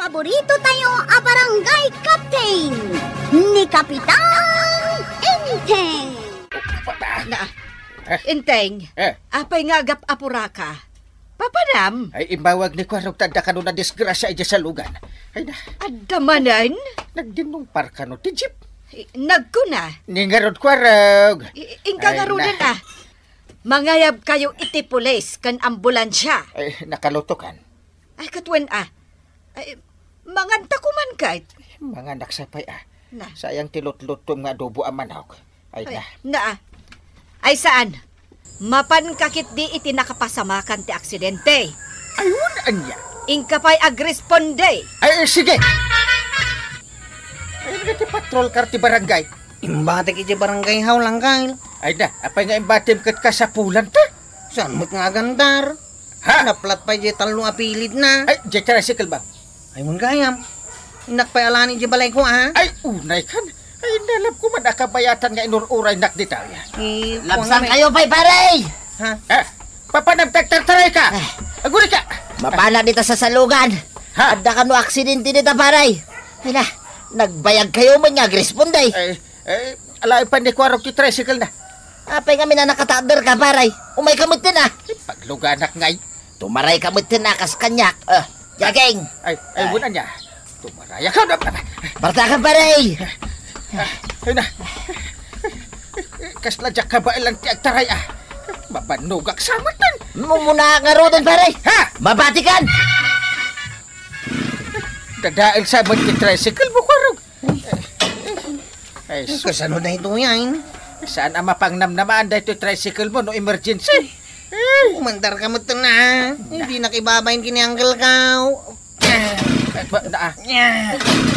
Paborito tayo a barangay captain ni Kapitan Enteng. Enteng, apay nga agap apura ka. Papanam? Ay imbawag ni Kwarog tanda ka na disgrasya iya sa lugan. Ay na. Adamanan? Nagdinumpar ka no, tijip. Nagkuna. Ningarod Kwarog. Ingkangarunan Mangayab kayo itipulis kan ambulansya. Ay, nakalutokan. Ay, katwen Ay, manganta ko man kahit. Mga naksapay Na. Sayang tilot-lutom nga adobo ang manok. Ay na. Ay saan? Mapan kakit di iti nakapasamakan ti aksidente. Ayun anya. Ingkapay agresponde. Ay, sige. Ay, ti patrol kar ti barangay. Imbatik iti barangay hawlang kail. Ay na, apay nga imbatim kat ka sa pulan ta. Saan mo't nga gandar? Ha? Naplat pa iti talong apilid na. Ay, di tricycle ba? Ay mong gayam. Inakpay alani iti balay ko Ay, unay kan. Ay, nalap ko man nakabayatan nga inururay nak di tayo. Lamsan kayo, pare! Ha? Papanagtagtartaray ka! Aguli ka! Mapana dito sa salugan. Ha? Adda ka no aksidente dito, pare. Ay na, nagbayag kayo man nga, gresponday. Alay pa ni Kwarog ti tricycle na. Apay kami na nakatagder ka, pare. Umay kamot din Pagluganak ngay. Tumaray kamot din kas kanyak. Jaging. Ay, bunan niya. Tumaray ka na. Partakan, pare. Ay na. Kasladyak ka ba ilang ti agtaray Mabanugak samatan. Mumuna nga rodon, pare. Ha? Mabatikan. Dadail sa mo ti tricycle mo, Kwarog. Ay, Kasano na ito yan? saan ang mapangnamnamaan dahil ito tricycle mo no emergency? Umandar ka mo ito na. Hindi nakibabayin kinianggal ka.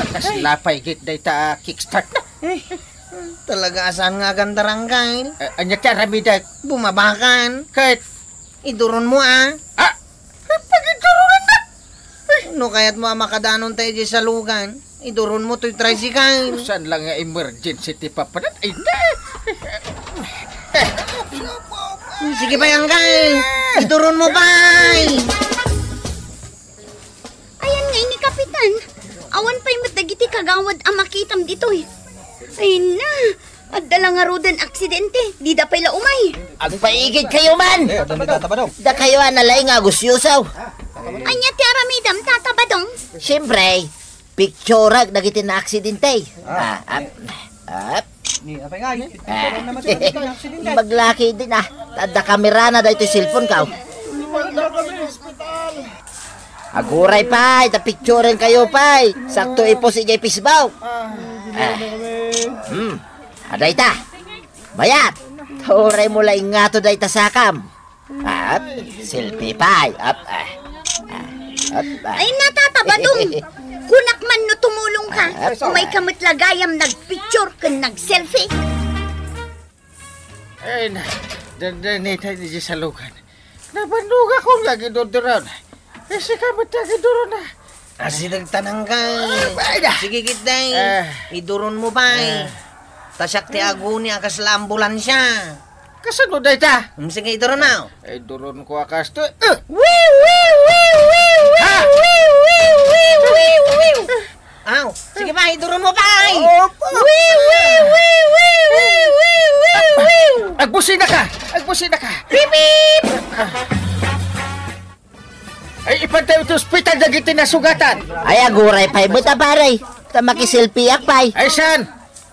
Nakaslapay git dahil ta kickstart na. Talaga asan nga gandarang kail? Anya ka ramidag. Bumabakan. Kahit, Iduron mo pag-idurunan na. No kaya't mo makadanon tayo di sa lugan. Iduron mo to'y tricycle. Saan lang nga emergency ti papanan? Ay na. Sige pa yan kail. Iduron mo pa. Ayan nga ni Kapitan. Awan pa'y matagiti kagawad ang makitam dito Ay na, adala nga rodan aksidente. Di da pala umay. Ang paigid kayo man. Da kayo analay nga gusyusaw. Anya ti aramidam tatabadong. Siyempre, picturag nagiti na aksidente. Maglaki din Tanda kamera na dahito cellphone ka. Aguray pa, ita picturean kayo pa. Sakto ipos ijay pisbaw. Aday ta. Bayat. Turay mo lang nga to day ta sakam. Selfie pa. Ay natatabadong. Kunak man no tumulong ka. Umay kamot lagayam nagpicture kan nagselfie. Ay na. Dandanita di sa lugan. Nabanuga ko nga gidodoran. Kasi ka matagidoro na. Asi nagtanang ka. Sige kitday. Iduron mo pa. Tasyak ti aguni akas la ambulansya. Kasano day ta? Sige iduron na. Ay, duron ko akas to. Aw, sige pa, iduron mo pa. Agbusina ka! Agbusina ka! Beep, beep. Ay, ipantay ito hospital na giti na sugatan. Ay, aguray pa. Buta paray. Tamaki-selfie akpay. Ay, saan?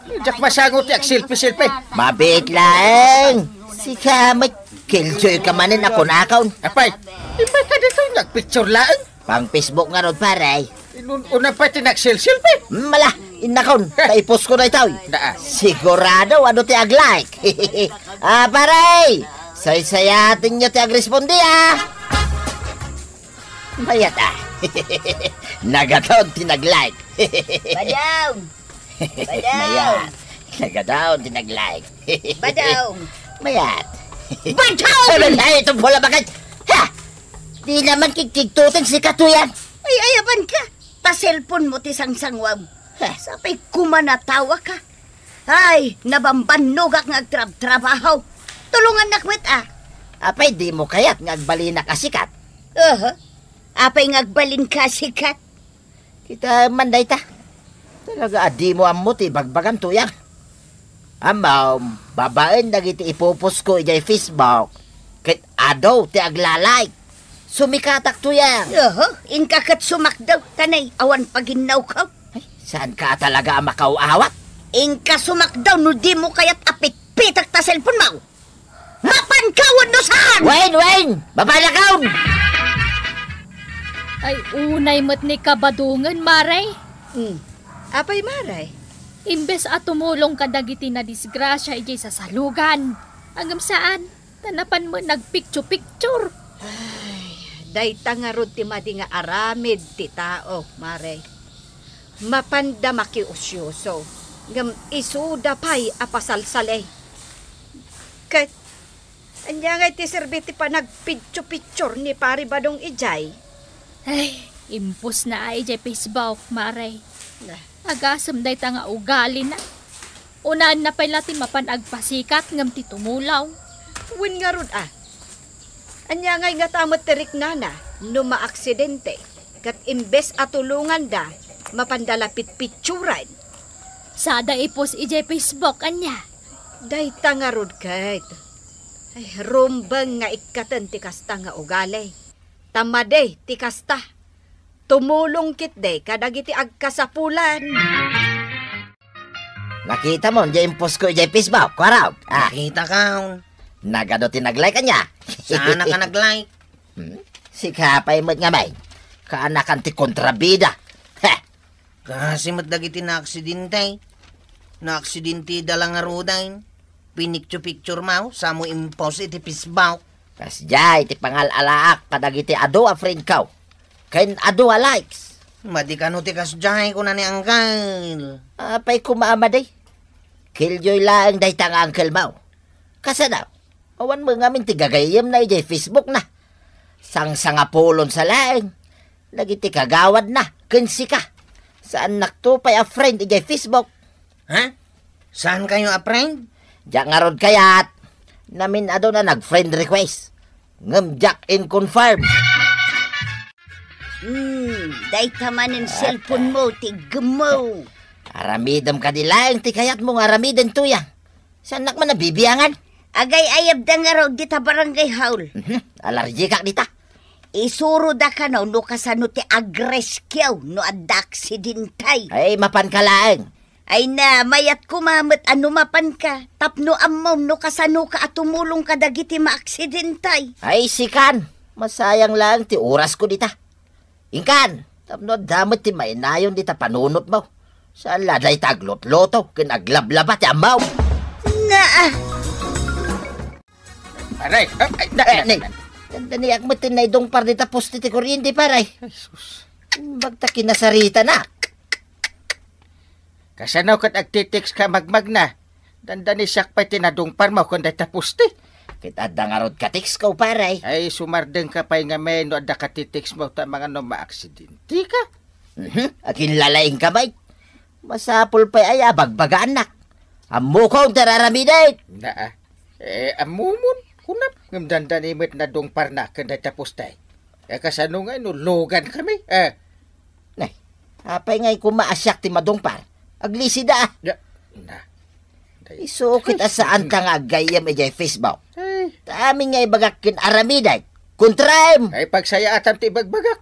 Diyak masangot yak silpi-silpi. Mabit lang. Si Kamay, killjoy ka manin ako nakaon. Apay, ibay ka dito nagpicture lang. Pang Facebook nga ron, paray. Una pa tinagsil-silpi. Mala, inakaon. Taipos ko na itaw. Sigurado, ano ti ag-like. Paray. Say-sayatin nyo ti ag-respondi, Mayat, Nagatawad ti nag-like. Badaw. Mayat. Nagatawad ti nag-like. Badaw. Mayat. Badaw! Ay, itong bola bakit? Ha! Di naman kikiktutin si Katuyan. Ay, ayaban ka. Pa-cellphone mo ti sangsangwam. Sapay kumanatawa ka. Ay, nabambanogak nga agtrab-trabaho. Tulungan nakwit Apay, di mo kaya't ngagbalin na kasikat. Apay ngagbalin ka sikat. Kita manday ta. Talaga adi mo ammo ti bagbagan tuyang. Amaw, babaen dagiti ipupos ko ijay Facebook. Kit adaw ti aglalay. Sumikatak tuyang. Inka kat sumakdaw. Tanay, awan paginaw ka. Ay, saan ka talaga makauawat? Inka sumakdaw no di mo kayat apit-pitak ta cellphone mo. Mapankawan no saan? Wayne! Babalakaw! Ay, unay mo't ni kabadungan, Maray. Apay maray. Imbes at tumulong ka dagiti na disgrasya ijay sa salugan. Hanggang saan? Tanapan mo nagpicture-picture. Dayta nga rod ti madi nga aramid ti tao, maray. Mapanda makiusyoso. Ngam isuda pa'y apasalsalay. Kat, anya nga ti serbiti pa nagpicture-picture ni pari badong ijay. Ay, impos na ay ijay Facebook, Maray. Agasam day ta nga ugali na. Unaan na pala ti mapanagpasikat ngam ti tumulaw. Win nga rod Anya nga tamot tirik nana, no maaksidente. Kat imbes atulungan da, mapandalapit picturan. Sada ipos ijay Facebook, anya. Day nga rod kahit. Ay, rumbang nga ikatan ti kasta nga ugali. Tamade ti kasta. Tumulong kit day kadagiti agkasapulan. Nakita mo, dyan post ko dyan Facebook, kwaraw. Nakita ka. Nagano tinag-like ka niya. Sana ka nag-like. Si kapay mo't nga may. Kaanakan ti kontrabida. Heh. Kasi matdagiti na aksidente. Na aksidente dalang arudain. Pinicture-picture mo, sa mo impose iti Facebook. Kas jay, ti pangal-alaak, kadagiti ado a friend kaw. Kain ado a likes. Madi ka no ti kasjay ko na ni Uncle. Apay kumaama day. Killjoy lang day tanga Uncle Mau. Kasa daw, awan mo ngamin ti gagayem na ijay Facebook na. Sang-sanga pulon sa laeng. Lagi ti kagawad na, kensi ka. Saan naktupay a friend ijay Facebook? Ha? Saan kayo a friend? Diyak nga rod kayat. Namin ado na nag-friend request. Ngam Jack in confirm. Day tamanin cellphone mo, tigmo. Aramidam ka dilaeng ti kayat mong aramidin tuyang. Saan nak man nabibiyangan? Agay ayab da nga raw dita barangay haul. Alergi ka dita. Isuro da ka no kasano ti agreskyaw no adda aksidentay. Ay, mapan ka laeng. Ay na, mayat kumamit ano mapan ka. Tapno amaw no kasano ka at tumulong ka dagiti maaksidentay. Ay, sikan. Masayang lang ti oras ko dita. Ingkan, tapno damot ti mainayon dita panunot mo. Saan laday taglot-loto, kinaglablabat ti amaw. Aray! Daniyak mo tinaydong par dita posti ti kuryente paray. Ay, sus. Bagta kinasarita na. Kasanaw kat agtitext ka magmag na. Dandani siyak pa tinadong par mo kung dahil pusti. Kita dangarot katix ko paray. Ay, sumardeng ka pa nga may no adda katitext mo ta mga no maaksidente ka. Akin lalaing kamay. Masapol pa ay abagbaga anak. Amo kong tararamidit. Na amumun. Kunap. Ngam dandani met na dong par na kung dahil pustay. Kasano nga no logan kami. Nay, apay ngay kumaasyak ti madong par. Aglisida ah. Na. Isukit asaan ka nga gayam ijay Facebook. Ay. Tami nga ibagak kin aramiday. Kontraem. Ay, pagsaya atam ti bagbagak.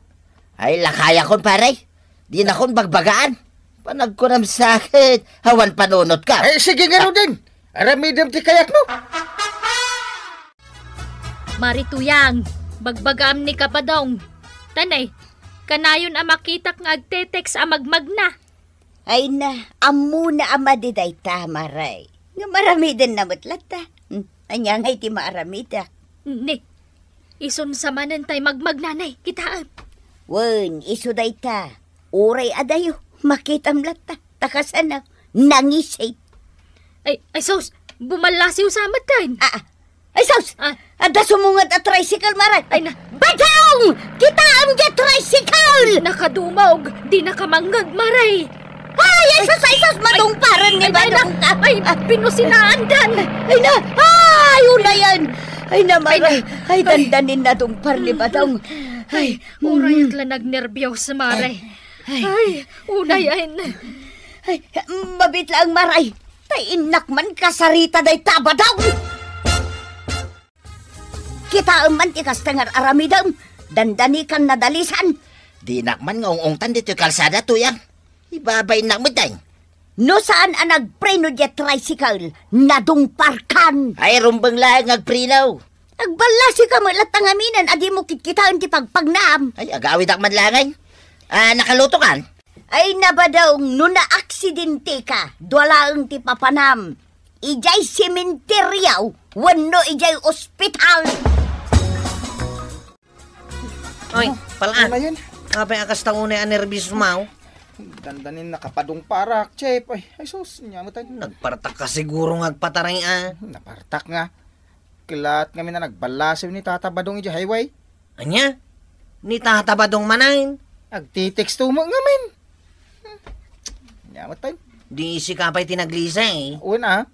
Ay, lakaya kon paray. Di na kon bagbagaan. Panag ko nam sakit. Hawan panunot ka. Ay, sige nga ro din. Aramidam ti kayat mo. Marituyang, bagbagam ni kapadong. Tanay, kanayon ang makitak nga agtetext ang magmagna. Ay na, amu na amadi day tamaray. Nga marami din na matlata. Anya ngay ti maaramida. Ni, ison sa manan tay magmagnanay, kitaan. Wen, iso day ta. Uray adayo, makitam lata. Takasanaw, nangisay. Ay, sos, bumalasiw sa matan. Ay, sos! Ada sumungat at tricycle, maray. Ay na, Badong! Kita ang tricycle! Nakadumog, di nakamanggag, maray. Ay, sos, madungparan ni Badong ka. Ay, pinusinaan. Ay na, ay, ulayan. Ay na, maray. Ay, dandanin na dungpar ni Badong. Ay, uray at lang nagnerbyos, maray. Ay, unayan. Ay, mabit lang maray. Tay inak man kasarita day taba daw. Kita man tikas tangar aramidam. Dandani kan nadalisan. Di nakman nga ungungtan dito yung kalsada tuyang. Ibabay na mo tayo. No saan ang nagpreno di tricycle? Nadung parkan. Ay rumbang laing agprinaw. Agbalasi ka mo latangaminan. Adi mo kitkitaan ti pagpagnam. Ay agawid akman langay. Nakaluto kan? Ay nabadaw no na-aksidente ka. Dwalaang ti papanam. Ijay sementeryaw. Wano ijay ospital. Oy, palaan. Ano yun? Kapay akas taunay ang nervous mau. Dandanin nakapadong parak, Chep. Ay sus, nyamot tayo. Nagpartak ka siguro ngagpataray Napartak nga. Kilat kami na nagbalasim ni Tata Badong ija highway. Anya? Ni tatabadong manain. Agtitext mo ngamin. Nyamot tayo. Di si kapay tinaglisa Una,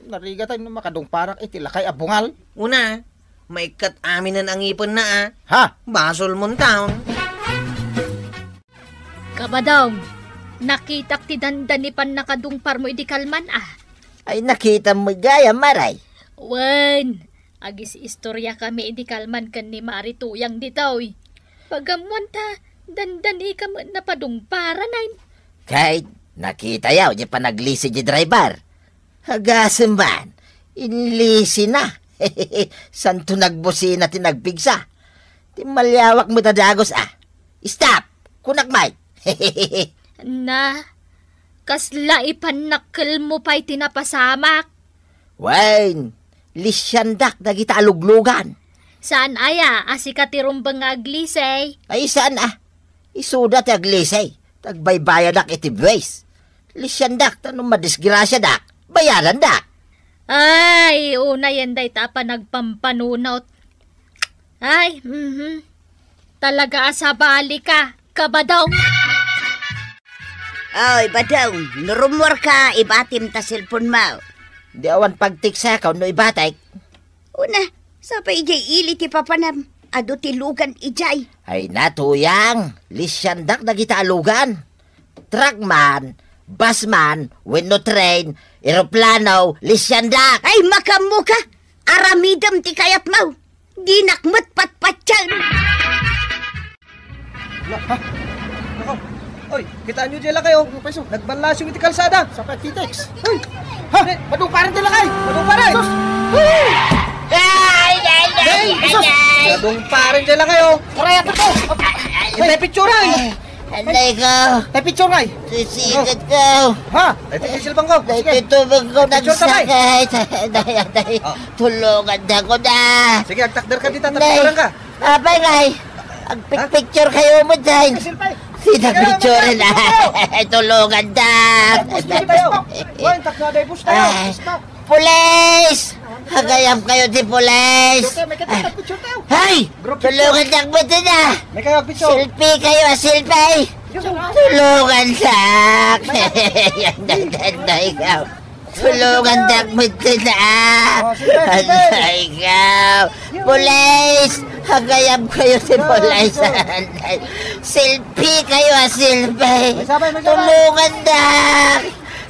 nariga tayo na makadong parak itilakay abungal. Una, maikat aminan ang ipon na Ha? Basol Montown. Kabadaw, nakitak ti dandanipan nakadungpar mo idikalman Ay nakita mo gaya maray. Wen, agis istorya kami idikalman kan ni Mari Tuyang ditaw. Pagamuan ta, dandani ka mo napadungparan Kahit nakita yaw di pa naglisi di driver. Hagasem man, inlisi na. Santo nagbusina ti nagbigsa. Ti malyawak mo tadagos Stop! Kunak may. Na, kasla ipanakkel mo pa'y tinapasamak. Wayne, lisyandak na kita aluglugan. Saan aya, asika tirumbang aglisay? Ay saan isuda ti aglisay. Tagbaybayan dak iti buwis. Lisyandak tanong madisgrasya dak. Bayaran dak. Ay, una yan day tapa nagpampanunot. Ay, talaga asabali ka, kabadaw. Ay, badaw, nurumor ka, ibatim ta cellphone mo. Di awan pagtiksa ka no ibatay. Una, sa pa ijay ili ti papanam, ado ti lugan ijay. Ay natuyang, lisyandak na kita alugan. Truckman, busman, window train, eroplano, lisyandak. Ay, makamu ka, aramidam ti kayat mo. Ginakmat patpatyan. Oy, kitaan nyo dyan kayo. Nagbalas yung iti kalsada. Sa pagtitext. Ay! Ha? Badong parang dila kay! Badong parang! Sus! Ay! Sus! Badong parang dila kayo! Karaya to to! Tay picture ay! Anday ko, Tay picture ay! sisigat ko. Ha? Tay silbang ko! Day Sige! tutubag ko Picture ka, nagsakit. Day, tulungan na ko na. Sige, agtakder ka dito. Day, Tapicturean ka! abay ngay, ang picture kayo mo dyan. Silpay! Sinapicture na. Tulungan na. Sige tayo! Why, taknaday bus tayo! Ay, Stop! Police! Hagayam kayo si police. Okay, may katapag picture tayo! Hay! Tulungan na mo na. May kayag picture! Selfie kayo, selfie. Tulungan na. Yan, ikaw. Tulungan na mo na. Ikaw. Police! Hagayam kayo si police. Selfie kayo, selfie. Tulungan na.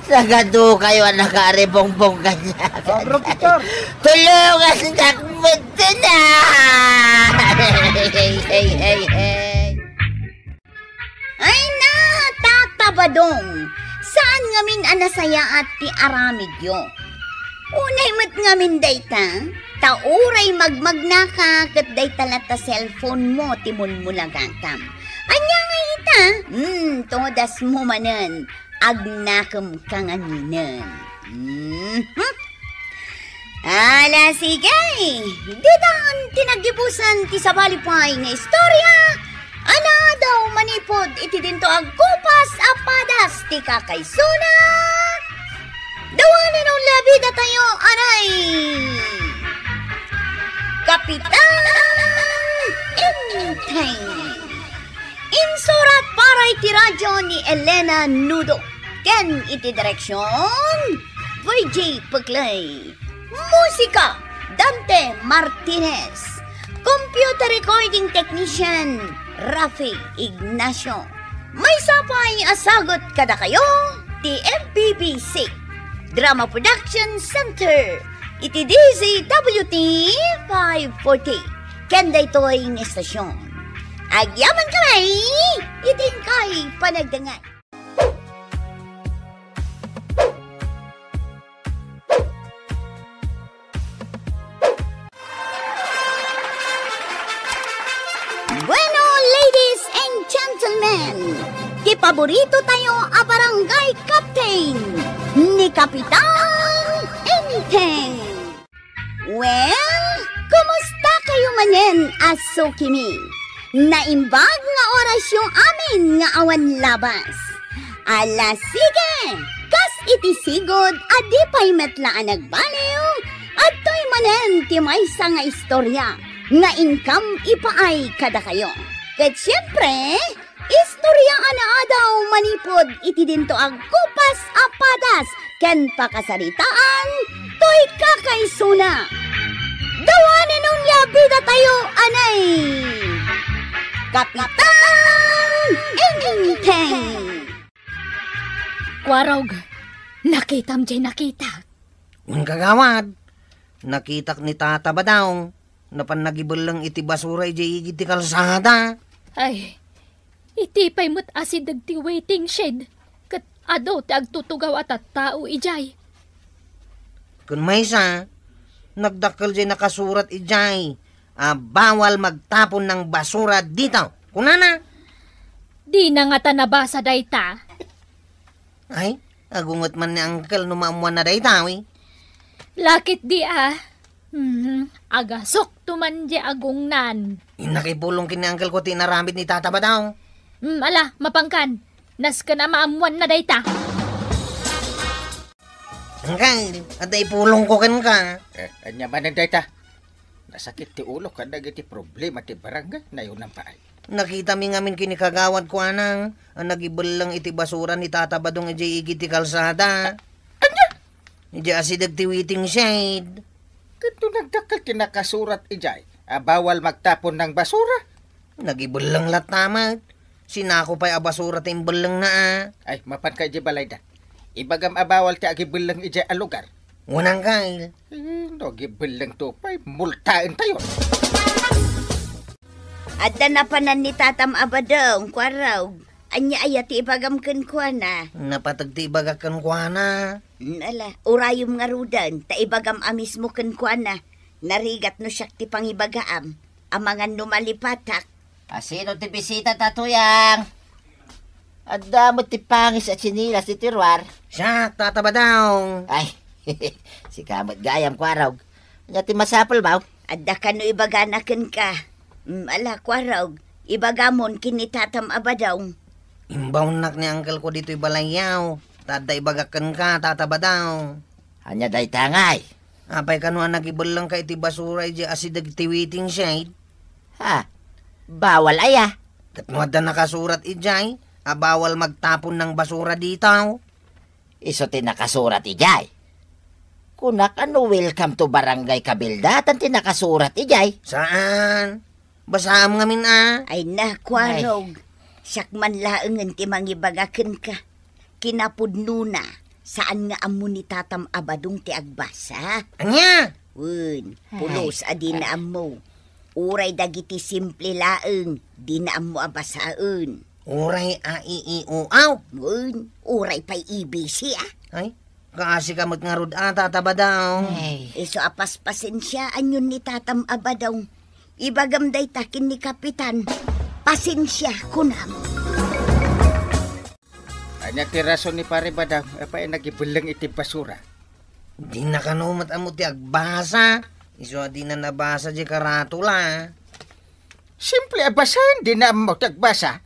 Sagado kayo ang nakaribong-bong kanya. Group picture! Tulungan na mo na. Hey. Ay na, Tata Badong. Saan ngamin anasaya at ti aramidyo? Unay mat ngamin dayta, tauray magmagna ka kat dayta lata cellphone mo timon mo lagatam. Anya nga ita? Todas mo manan, agnakam kanganinan. Ala sige, didan tinagibusan ti sabalipay nga istorya. Ana daw manipod iti dinto agkupas apadas ti kakaysuna. Dawanan ang labida tayo, aray! Kapitan Intay! Insurat para iti radyo ni Elena Nudo. Ken iti direksyon, VJ Paglay. Musika, Dante Martinez. Computer recording technician, Rafi Ignacio. May sapay asagot kada kayo, TFBBC, Drama Production Center, iti DZWT 540, Kenday Toying Estasyon. Agyaman kamay, iting kay panagdangan. Bueno, ladies and gentlemen, di paborito tayo a barangay captain ni Kapitan Enteng. Well, kumusta kayo manen, aso kimi? Naimbag nga oras yung amin nga awan labas. Ala sige, kas iti sigod adi pa'y metlaan nagbaliw at to'y manen ti maysa nga istorya nga income ipaay kada kayo. Ket siyempre, istorya ana daw manipod iti dinto ag kupas apadas ken pakasaritaan to'y kakaisuna. Dawanin nung yabida tayo anay. Kapitan Enteng. Kwarog, nakitam jay nakita. Ang kagawad, nakitak ni Tata Badong, napanagibal lang iti basura iti iti kalsada. Ay, iti pa'y mo't asid ti waiting shed. Kat ado ti agtutugaw at tao ijay. Kung may isa, nagdakkel jay nakasurat ijay, bawal magtapon ng basura dito. Kunana? Di na nga tanabasa dayta. Ay, agungot man ni Uncle numamuan na dayta, eh. Lakit di agasok tuman di agungnan. Nakipulong kini Uncle ko tinaramit ni Tata Badong. Ala, mapangkan. Nas ka na maamuan na dayta. Uncle, at ipulong ko kan ka. Anya man ang data? Nasakit ti ulo ka nagiti problema ti barangay na yun ang paay. Nakita mi ngamin kini kagawad ko anang ang nagibal lang iti basura ni Tata Badong iti igiti kalsada. Anya? Iti asidag ti waiting shade. Kanto nagdakal kinakasurat ijay, bawal magtapon ng basura. Nagibal lang latamat. Sinako pa'y abasura ti imbal lang na Ay, mapan ka ijay balay da. Ibagam abawal ti agibal lang ijay a lugar. Wanang kail. No, gibal lang to pa'y multain tayo. Adda na panan ni Tatam Abadong, kwaraw. Anya ayati ibagam kenkwana. Napatagtibagakan ko na. Ala, urayom nga rudan, ta ibagam amis mo kenkwana. Narigat no siyak ti pangibagaam. Amangan numalipatak. Sino ti bisita tatuyang? Adda mo ti pangis at sinilas ti tirwar. Siya, Tata Badong. Ay, si kamot gayam kwaraw. Nya ti masapol baw. Adda ka no ibaganaken ka. Ala, kwaraw. Ibagamon kini Tatam Abadong. Imbaw nak ni Uncle ko dito'y balayaw. Tada ibagakan ka, Tata Badong. Anya day tangay. Apay ka no nagibal lang ka iti basura iti asidag ti waiting shade. Ha? Bawal aya. Katnuad na nakasurat ijay, bawal magtapon ng basura dito. Iso ti nakasurat ijay. Kunak ano welcome to Barangay Kabildatan ti nakasurat ijay. Saan? Basaam ngamin Ay na, kwarog. Siyak man laengan ti mangibagaken ka. Kinapudno na. Saan nga amo ni Tatam Abadong ti agbasa? Anya? Wun, pulos adi na amo. Uray dagiti simple laeng, di na amo abasaen. Uray aiiuaw. Wun, uray pa'y ibisi Ay, kaasi kamot nga rod Tata Badong. Iso apas pasensya anyon ni Tatam Abadong. Ibagam day takin ni Kapitan. Pasensya kunam. Anya ti rason ni pare Badang, pa'y nagibulang iti basura. Di na kanumat amo ti agbasa. Iso di na nabasa di karatula. Simple abasahin, di na mo tagbasa.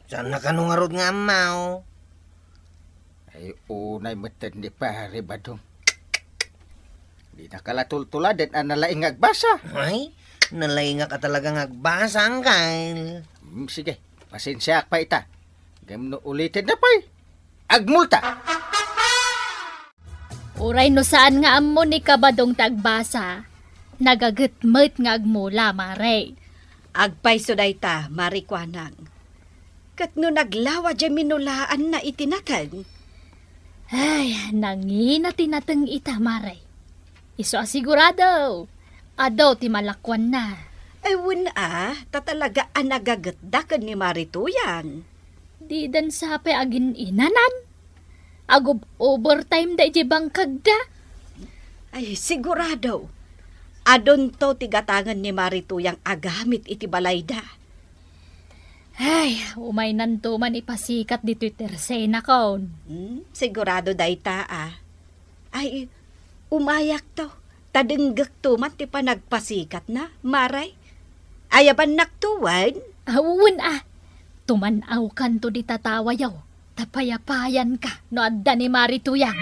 Saan na kanungarod nga amaw? Ay, unay matan ni pare Badong. Di na kalatultula din ang nalaing agbasa. Ay, nalainga ka talagang agbasa, Uncle. Sige, pasensya pa ita. Gamno ulitin na pa'y. Agmulta! Uray no saan nga amo ni Kabadong tagbasa. Nagagitmet nga agmula, Mare. Agpay so dayta, marikwanang. Kat no naglawa dyan minulaan na itinatan. Ay, nangina tinatang ita, Maray. Iso asigurado. Adaw ti malakwan na. Ay, tatalaga nagagatdakan ni Marituyan. Di dan sape agin inanan. Agob overtime da iti bangkag da. Ay, sigurado. Adon to tigatangan ni Marituyang agamit iti balayda. Ay, umay nanto man ipasikat di Twitter sena kon. Sigurado dayta Ay, umayak to. Tadenggak to man ti panagpasikat na, Maray. Ayaban naktuwan? Awun tumanaw kan to di tatawayaw. Tapayapayan ka no adda ni Marituyang.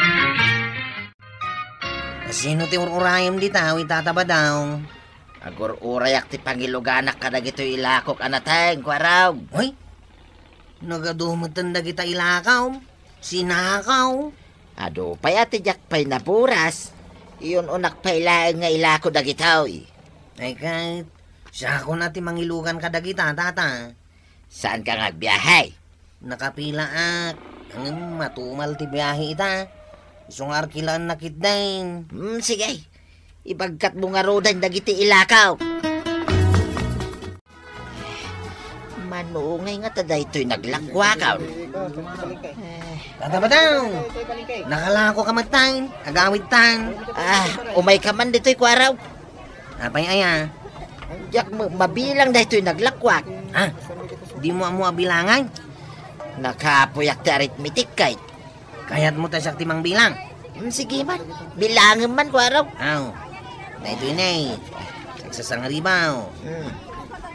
Sino ti ururayam di tao, itataba daw. Agur urayak ti pangiluganak ka na gito ilakok anateng, kwaraw. Hoy, nagadumutan na kita ilakaw. Sinakaw. Ado pay ati jak pay napuras. Iyon unak pay laeng nga ilako da gitaw. Ay kahit, siya ko natin mangilugan ka dagita, tata. Saan ka nga biyahay? Nakapila ang matumal ti biyahe ita. Isong arkilaan nakit din. Sige. Ibagkat mo nga rodan dagiti ilakaw. Manungay nga taday ito'y naglagwakaw. Tata ba daw? Nakalako ka magtain, agawid tan. Umay ka man dito'y kwaraw. Apay aya. Yak mabilang da ito'y naglakwak. Di mo bilangan? Nakapuyak ti arithmetic kay. Kaya't mo tayo timang bilang. Sige man, bilangin man kwaraw. Na ito'y nay, sagsasangaribaw.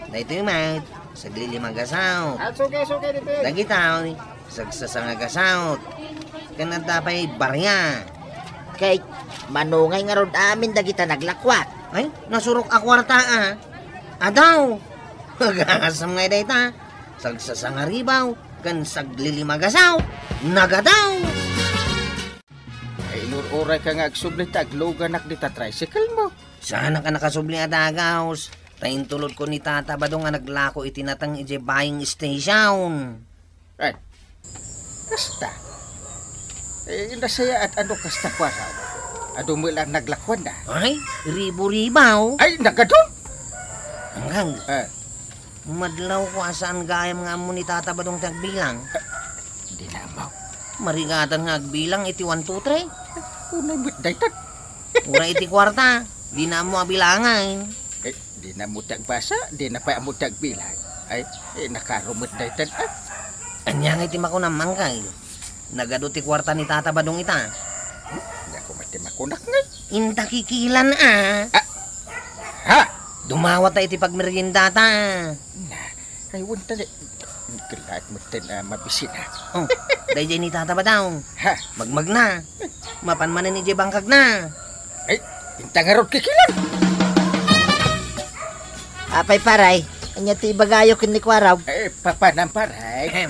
Na ito'y mat, saglilimagasawt. Suke dito. Dagitaw, sagsasangagasaw. Kanatapay barya. Kay manungay nga rod amin dagita naglakwat. Ay, nasurok akwarta Adaw, magasam nga dayta. Sagsasangaribaw, kan saglilimagasaw. Nagadaw. Ay, inururay ka nga agsublit agloganak di ta tricycle mo. Sana ka nakasubli adagaws. Tayin tulod ko ni Tata Badong nga naglako itinatang ije buying station. Ay, kasta. Nasaya at ano kasta kwa raw. Ado mo lang naglakwan na. Ay, ribo-ribaw. Ay, nagadon! Hanggang, madlaw ko asaan gayam nga mo ni Tata Badong tagbilang. Di na mo. Marigatan nga agbilang iti 1, 2, 3. Unay mo daytan. Ura iti kwarta, di na mo abilangan. Di na mo tagbasa, di na pa mo tagbilang. Ay, nakarumot daytan. Anya nga iti mako namang kay. Nagado ti kwarta ni Tata Badong ita. Hindi ako matimakunak nga. Inta kikilan Ha? Dumawat ta iti pagmerienda ta. Ay, wanta na. Kailangan mo tayo mabisin Dahil ni Tata Badong. Ha? Magmag na. Mapanmanan ni bangkag na. Ay, intangarot kikilan. Apay paray, anya ti bagayo kin ni kwaraw. Ay, papanamparay.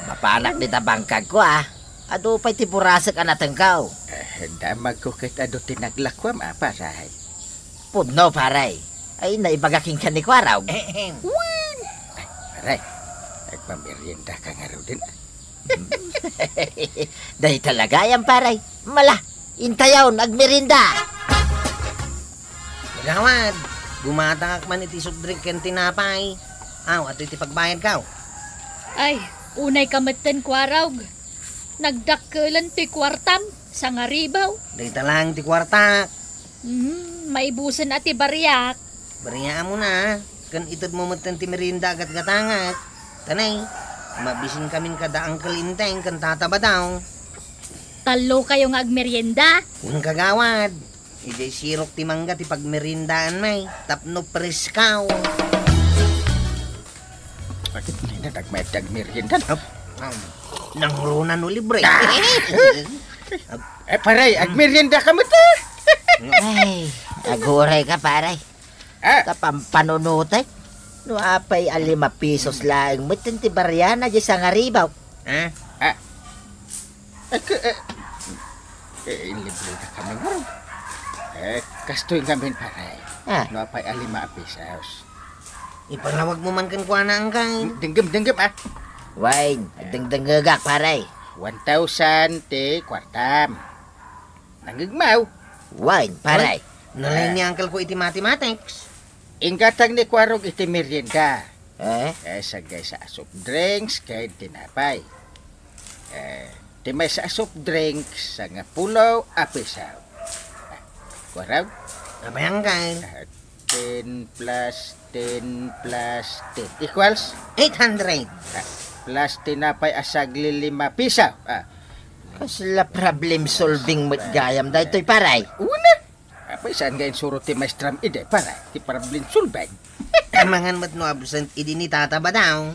Mapanak di ta bangkag ko Ado pay ti purasak anatengkaw. Damag ko kahit ado tinaglakwam paray. Pudno paray. Ay naibagaking ka ni kwaraw. Paray, nagpamerienda ka nga raw din. Dahil talaga yan paray. Mala, intayaw, nagmerinda. Magawad, gumatangak man iti soft drink ken tinapay. At iti pagbayad ka. Ay, unay kamatan kwarawg. Nagdakkelan ti kwartam sa ngaribaw. Dahil talang ti kwarta. Maibusan ati baryak. Bariya mo na. Kan itod mo matan ti merinda agat gatangat. Tanay, mabisin kamin kada angkel inteng kan Tata Badong. Talo kayo nga agmerienda. Yung kagawad. Ijay sirok ti mangga ti pagmerindaan may. Tapno preskaw. Hindi na nagmerienda. Nangrunan o libre. Paray, agmerienda ka mo ta. Ay, aguray ka paray. Kapampanunutay. No apay 5 pesos lang. Mutin ti baryana di sa ngaribaw. Libre na kami nga rin. Kastoy kami paray. No apay 5 pesos. Ipalawag mo man kan kuha na ang kay. Dinggam. Wine, agdang-dangagak, paray. 1,000 ti kwartam. Nangigmaw. Wine, paray. Nalain ni uncle ko iti mathematics. Ingkatang ni kwarog iti merienda. Eh? Sagay sa soft drinks kay tinapay. Timay sa soft drinks sa nga pulaw apisaw. Kwarog? Abayang kay. 10 plus 10 plus 10 equals 800. plus tinapay asagli 5 pisaw. Kasla problem solving mo't gayam da ito'y paray. Una. Apay saan gayon suro ti maestram ide para ti problem sulbag. Tamangan mo't no absent idi ni tata ba daw?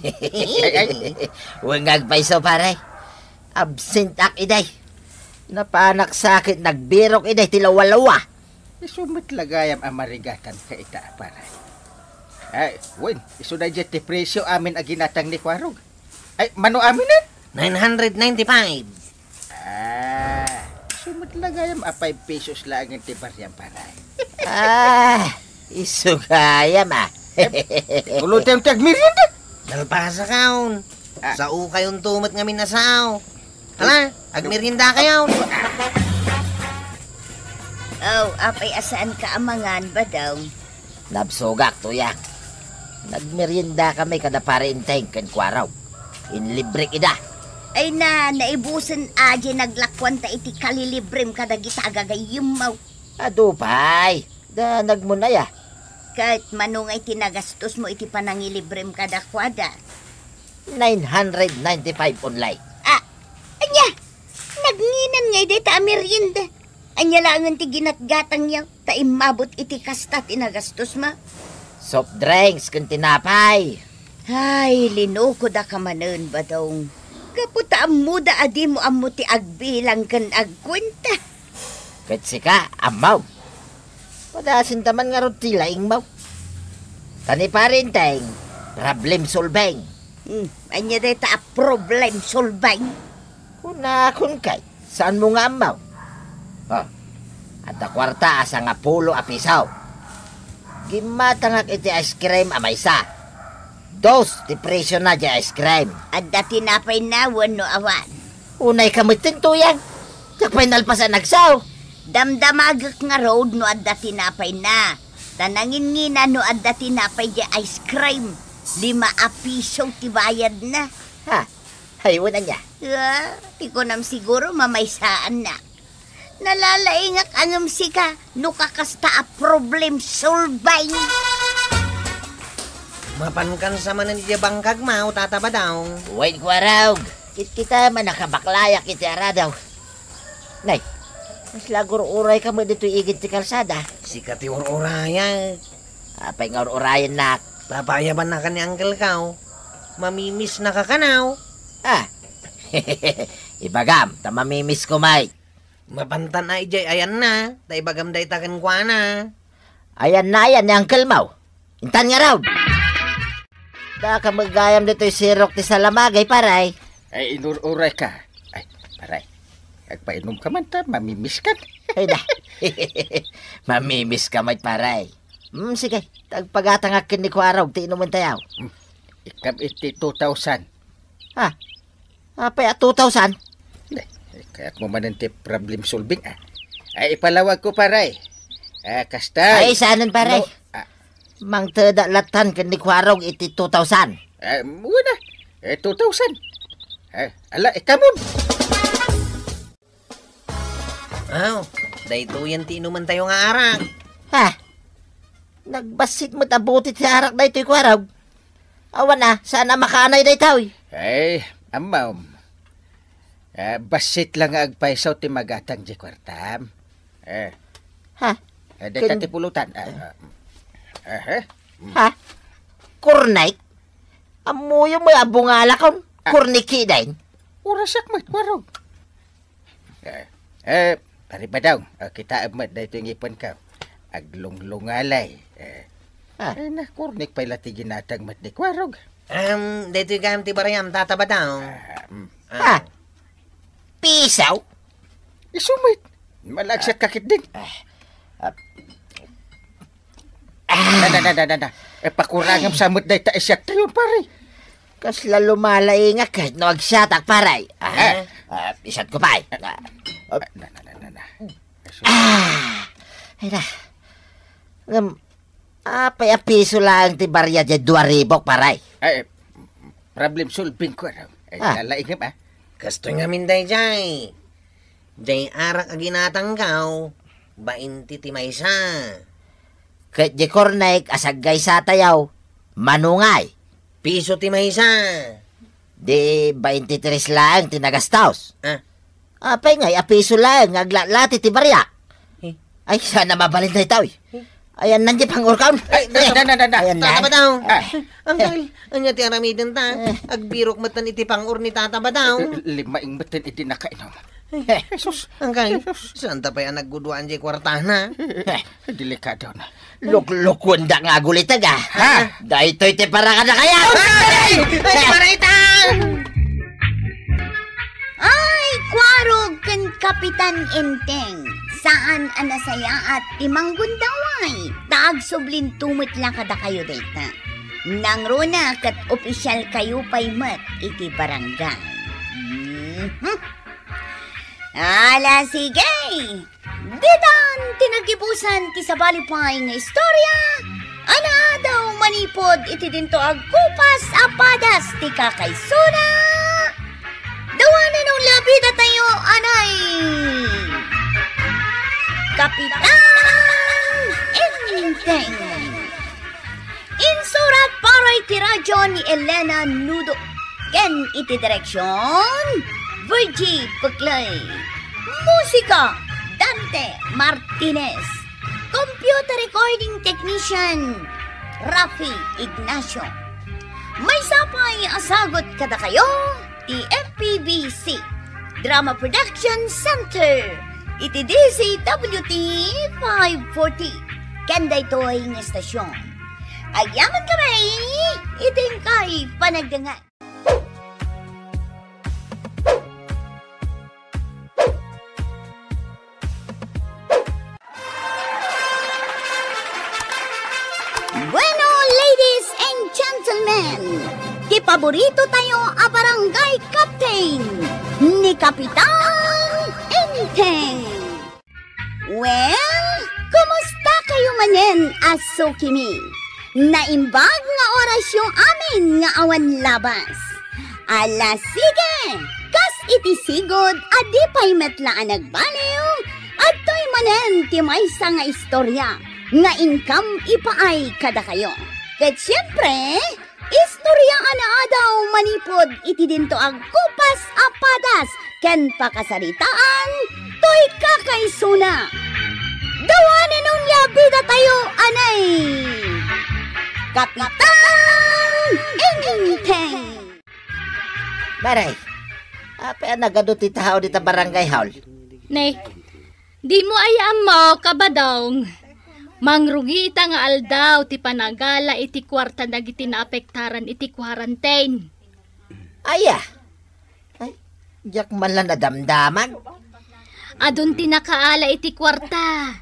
Huwag ngagpaiso, paray. Absent ak iday. Napanak sakit, nagbirok iday, tilawalawa. Isumit lagayam amarigatan ka ita para. Wen, iso na dyan ti presyo amin aginatang ni Kwarog. Mano amin 995. Sumit lagayam 5 pesos lang ang ti baryang para. Isugayam Ulo tayong tagmerienda. Dalpasa kaon. Sa ukay yung tumat nga minasaw. Hala, agmerinda kayo. Apay asaan ka amangan ba daw? Nabsogak, tuya. Nagmerienda kami kada parinteng kan kwaraw. Inlibre ida. Ay naibusan aje naglakwan ta iti kalilibrem kada gitagagayim mo. Adupay. Da nagmunaya. Kahit manungay tinagastos mo iti panangilibrem kada kwada. 995 online. Anya, nagnginan ngay day ta merienda. Anya langan ti ginatgatang yaw, ta imabot iti kasta tinagastos ma. Soft drinks kan tinapay. Ay, linuko da ka manon ba daw? Kaputa amuda adi mo amo ti agbilang kan agkwenta. Petsika, amaw. Padasin taman nga ron tilaing maw. Tani parinteng, problem solving. Anya day ta problem solving. Kuna kun kay, saan mo nga amaw? At kwarta asa nga pulo apisaw. Gimatangak iti ice cream amaysa. 2 ti presyo na di ice cream. At dati napay na no awan. Unay kamitin tuyang. Takpay nalpasan nagsaw. Damdamagak nga road no at dati napay na. Tanangin ngina no at dati napay di ice cream. 5 piso ti bayad na. Haywan na niya. Ti ko nam siguro mamaysaan na. Nalalaingak angam sika no kakasta a problem solving. Mapankan sa manan di bangkag mau tata ba daw? Wait kwarog. Kita man nakabaklayak iti aradaw. Nay, mas lagur uray ka mo dito igit ti kalsada. Sikat yung uraya. Apay nga urayan nak. Papayaban na ka ni uncle kao. Mamimiss na ka kanaw. Ibagam, tamamimiss ko, Mike. Mapantan na ijay, ayan na. Taibagam day takan kwa na. Ayan na yan ni Uncle Mau. Intan nga raw. Da ka magayam dito yung sirok ti salamagay, paray. Inururay ka. Paray. Agpainom ka man ta, mamimiss ka. Ay da. Mamimiss ka, Mike, paray. Sige, tagpagatangak ni Kwarog, ti inuman tayaw. Ikam iti 2,000. Apay 2,000? Kaya't mo mananti problem solving ipalawag ko paray. Kasta. Ay, saanan paray? Mang tada latan kan ni Kwarog iti 2,000. Muna. 2,000. Ala, ikamon. Dahito yan tinuman tayo nga arak. Nagbasit mo tabutit sa arak na ito'y Kwarog. Awan na, sana makanay na itaw. Amaw. Basit lang agpaisaw ti magatang di kwartam. Dahil ti pulutan. Kurnik? Amuyo mo abungala kon. Kurniki din. Urasak mat, Kwarog. Pari ba daw? Kita amat dahil ito yung ipon ka. Aglunglungalay. Kurnik pa ilati ginatang mat ni Kwarog. Dito yung gamti barayam, tata ba daw? Pisaw? Isumit. Malagsat kakit din. Pakurangam samot dahil ta isyak tayo, pare. Kasla lumalay nga kahit na wagsatak paray. Isat ko pa Ay na. Apay apiso lang ti barya dyan 2,000 paray. Ay, problem solving ko raw. Ay, nalaing ba? Kasto nga minday jay. Jay arak aginatanggaw. 20 ti maysa. Kahit di kornek asagay sa tayaw. Manungay. Piso ti maysa. Di 23 lang tinagastaos. Apay ngay apiso lang aglalati ti barya. Ay, sana mabalin na itaw. Ayan, nandiyan pang urkaon. Ay, Ayan na. Tata ba daw? Angkal, anya ti aramidin ta. Agbirok matan iti pangur ni tata ba daw? 5 ingmatan iti nakainom. Jesus. Angkal, saan ta pa yan nagguduan di kwartana? Delikado na. Luklukon da nga gulitag Dahito iti para ka na kaya. Ay, paritan! Ay, kwarog kan Kapitan Enteng. Saan anasaya at timang gundaway. Taag sublin tumit lang kada kayo data. Nang runa kat opisyal kayo pa'y mat iti barangay. Ala sige. Ditan tinagibusan ti sabalipay nga istorya. Ana daw manipod iti dinto agkupas apadas ti kakaysuna. Dawanan ng labida tayo, anay! Kapitan Enteng. Insurat para iti radyo ni Elena Nudo. Ken iti direksyon, Virgie Puklay. Musika, Dante Martinez. Computer recording technician, Rafi Ignacio. May sapay asagot kada kayo, ti FPBC Drama Production Center. Iti DCWT 540. Kanda ito'y ng estasyon. Agyaman kami, iting kay panagdangan. Bueno, ladies and gentlemen, di paborito tayo a barangay captain ni Kapitan Enteng. Well, kumusta kayo manen, Asukimi? Naimbag nga oras yung amin nga awan labas. Ala sige, kas iti sigod adi pa'y metlaan nagbaliw at to'y manen ti maysa nga istorya nga income ipaay kada kayo. Ket siyempre, istorya ana daw manipod iti dinto ang kupas apadas ken pakasaritaan to'y kakaysuna. Dawanin nung labida tayo, anay! Kapitan Enteng! Baray, apa nagadot ti tao dita barangay hall? Nay, di mo ayam mo, kabadong. Mangrugi ita nga aldaw ti panagala iti kwarta dagiti naapektaran iti quarantine. Ay, jak man lang nadamdaman. Adun ti nakaala iti kwarta.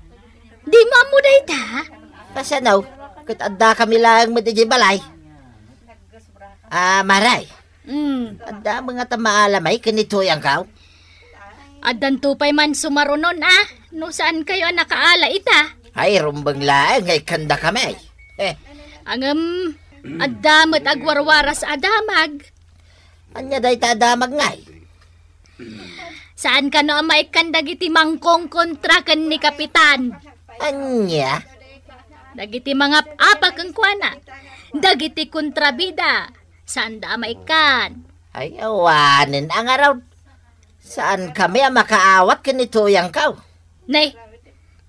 Di mo amo dayta? Kasanaw, kat adda kami lang mo di balay. Maray. Adda mga tamaalamay kanito yang kaw. Addan tupay man sumarunon no saan kayo nakaala ita? Ay, rumbang lang, ngay kanda kami. Angam, adamot agwarwaras adamag. Anya day ta adamag ngay. Saan ka no ang maikandag iti mangkong kontrakan ni Kapitan? Anya? Dagiti mga apak ang kuana. Dagiti kontrabida. Saan da maikan? Ay, awanin ang araw. Saan kami ang makaawat kanito yang kaw? Nay,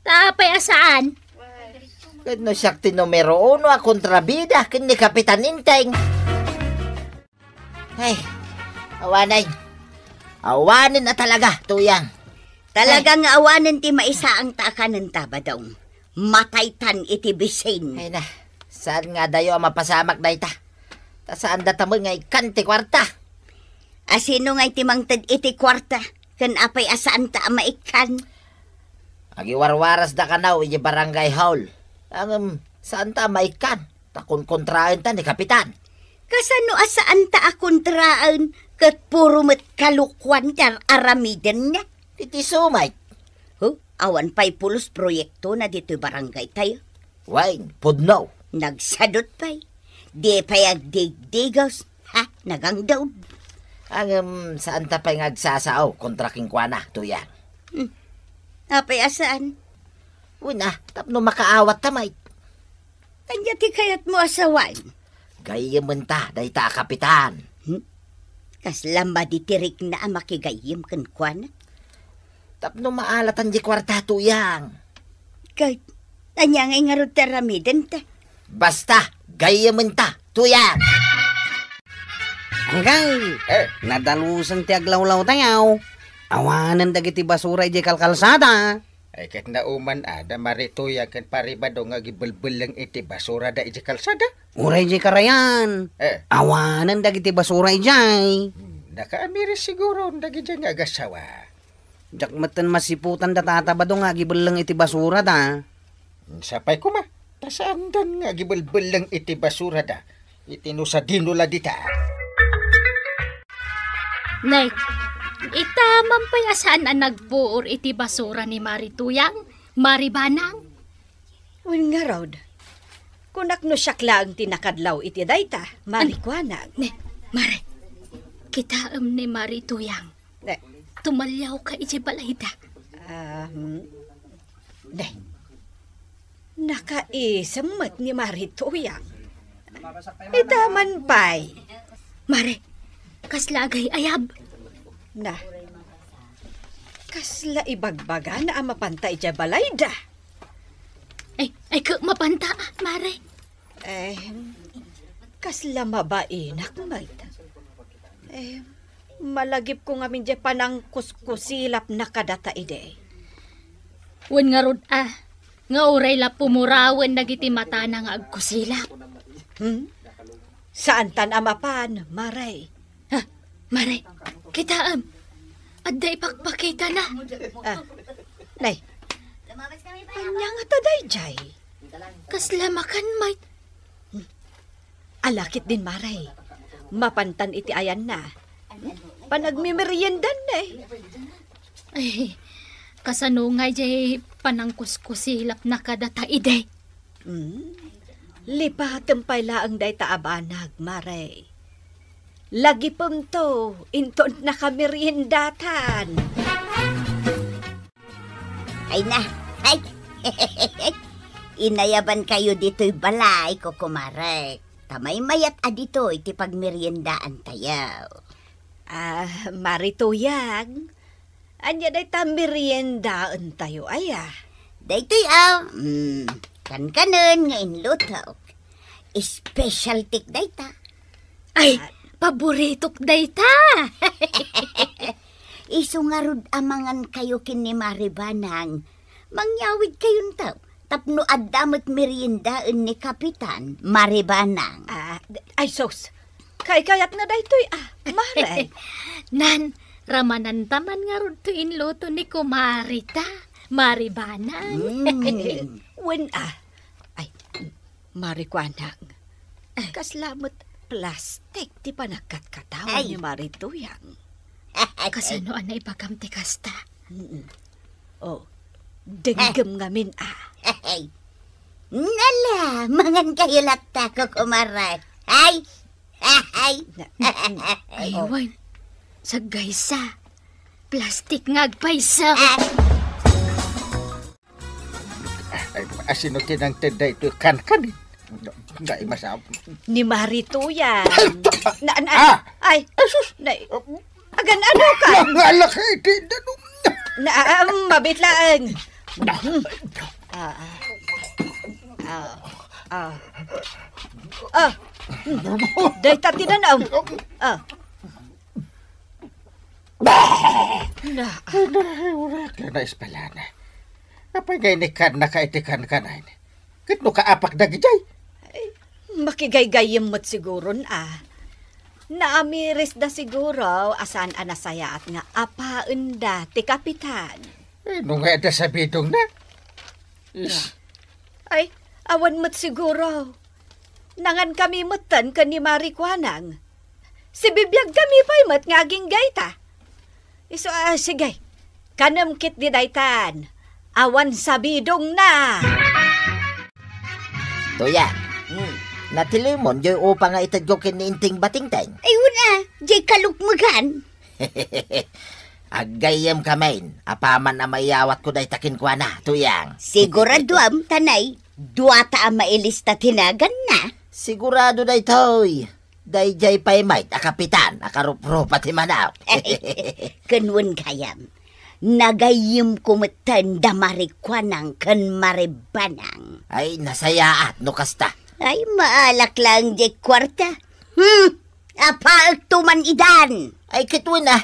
tapay asaan? Kano siyak ti numero 1 a kontrabida kini Kapitan Enteng. Ay, awanay. Awanin na talaga, tuyang. Talagang awanin ti maisa ang taakanan tabadong. Mataytan iti bisin. Ay na, saan nga dayo ang mapasamak na ita? Ta saan data mo nga ikanti kwarta? Asino nga iti mangtad iti kwarta? Kan apay asaan ta maikan? Agiwarwaras da kanaw iti barangay hall. Ang saan ta maikan? Takon kontrahen ta ni Kapitan. Kasano asaan ta akontraan kat puro met kalukwan kar aramiden niya. Iti sumay. Awan pa'y pulos proyekto na dito barangay tayo. Wine, pudno. Nagsadot pa'y. Di pa'y agdig-digaws. Nagang daw. Ang saan ta pa'y ngagsasao kontra kingkwana, tuyang. Apay asaan? Una, tapno makaawat tamay. Kanya ti kayat mo asawan. Gayyaman ta, dayta kapitan. Kaslam maditirik na makigayim kan kwana. Tapno maalatan di kwarta, tuyang. Kahit tanya ngay nga rin taramiden ta. Basta, gayyaman ta, tuyang. Hanggang, nadalusan ti aglawlaw tayaw. Awanan dagiti basura iti kalkalsada. Ay kat nauman ada marituya kan paribado nga gibelbel lang iti basura da iti kalsada. Uray iti karayan. Awanan dagiti basura iti. Nakaamiris siguro dagi dyan nga agasawa. Jakmatan masiputan da tatabado nga gibel lang iti basura da. Sapay ko ma, tasandan nga gibelbel lang iti basura da. Itinusa dinula dita. Nay, itaman pa'y asaan ang nagbuor iti basura ni Marituyang, Maribanang? Wen nga raw. Kunak no syakla ang tinakadlaw iti dayta, marikwanag. Ne, Mari, kita ni Marituyang. Tumalyaw ka iti balayda. Nakaisamat ni Marituyang. Itaman pa'y. Mari, kaslagay ayab. Kasla ibagbaga na ang mapantay dya balayda. Ay mapanta, Mari. Kasla mabainak, Malta. Malagip ko nga min dya panang kuskusilap na kadata ide. Wen nga rod nga uray la pumurawen nagiti mata na nga agkusilap. Saan tan amapan, Maray? Mari, kita adda ipakpakita na. Nay, anya nga taday jay. Kaslamakan, mate. Alakit din, Maray. Mapantan iti ayan na. Panagmimeriendan na Ay, kasano nga jay panangkuskusilap na kadata ide. Lipatan pa'y laang day taabanag, Maray. Lagi pong to, inton na kameriendatan. Ay na, ay. Inayaban kayo dito'y balay ko kumarek. Tamay mayat adito iti pagmeriendaan tayaw. Marituyang, anya day ta meriendaan tayo, Daytoy kan-kanon nga inlutok. Specialty dayta. Ay, paborito dayta. Isungarod amangan kayo kin ni Maribanang. Mangyawid kayong tao. Tapno adamot meriendaan ni Kapitan Maribanang. Ay, sos. Kayat na daytoy, Maray. Nan, ramanan taman nga ron to inluto ni Kumarita, Maribanang. Wen, ay, Marikwanang. Kaslamot plastic, di pa nagkatkatawan ni Marituyang. Kasano na ipagamti kasta? Denggam ngamin, Nala, mangan kayo latta ko kumaray. Ay! Aywan, sa gaysa. Plastic ngagpaysa. Asino tinang tinday ito kan-kanin. Nga imasap. Ni Marituyan. Ay, sus. Agan ano ka? Nangalak ka iti. Mabitlaan. Day tatinan Kaya na ispalana. Apay gay ni kan na kaitikan ka na ini. Kit no kaapak dagi jay. Makigay-gayem mo't siguro Naamiris da siguro asan anasaya at nga apaan da ti kapitan. Nung nga da sa bidong na. Ay, awan mo't siguro. Nangan kami mutan ka ni Marikwanang. Si bibiyag kami pa'y mat ngaging gayta. Iso, sige. Kanamkit di daytan. Awan sabidong na. Tuyang, natilimon joy upa nga itad ko kiniinting batingteng. Ay, wala. Jay kalukmagan. Agayam kamain, apaman na mayawat ko day takin kwa na, Tuyang. Sigurado am, tanay. Duwata ang mailista tinagan na. Sigurado day toy. Day jay pay might, akapitan, akarup-rupa ti manaw. Kanwan kayam. Nagayim kumatan da marikwanang kan maribanang. Ay, nasayaat, no kasta. Ay, maalak lang di kwarta. Apaal tuman idan. Ay, kitwin ah.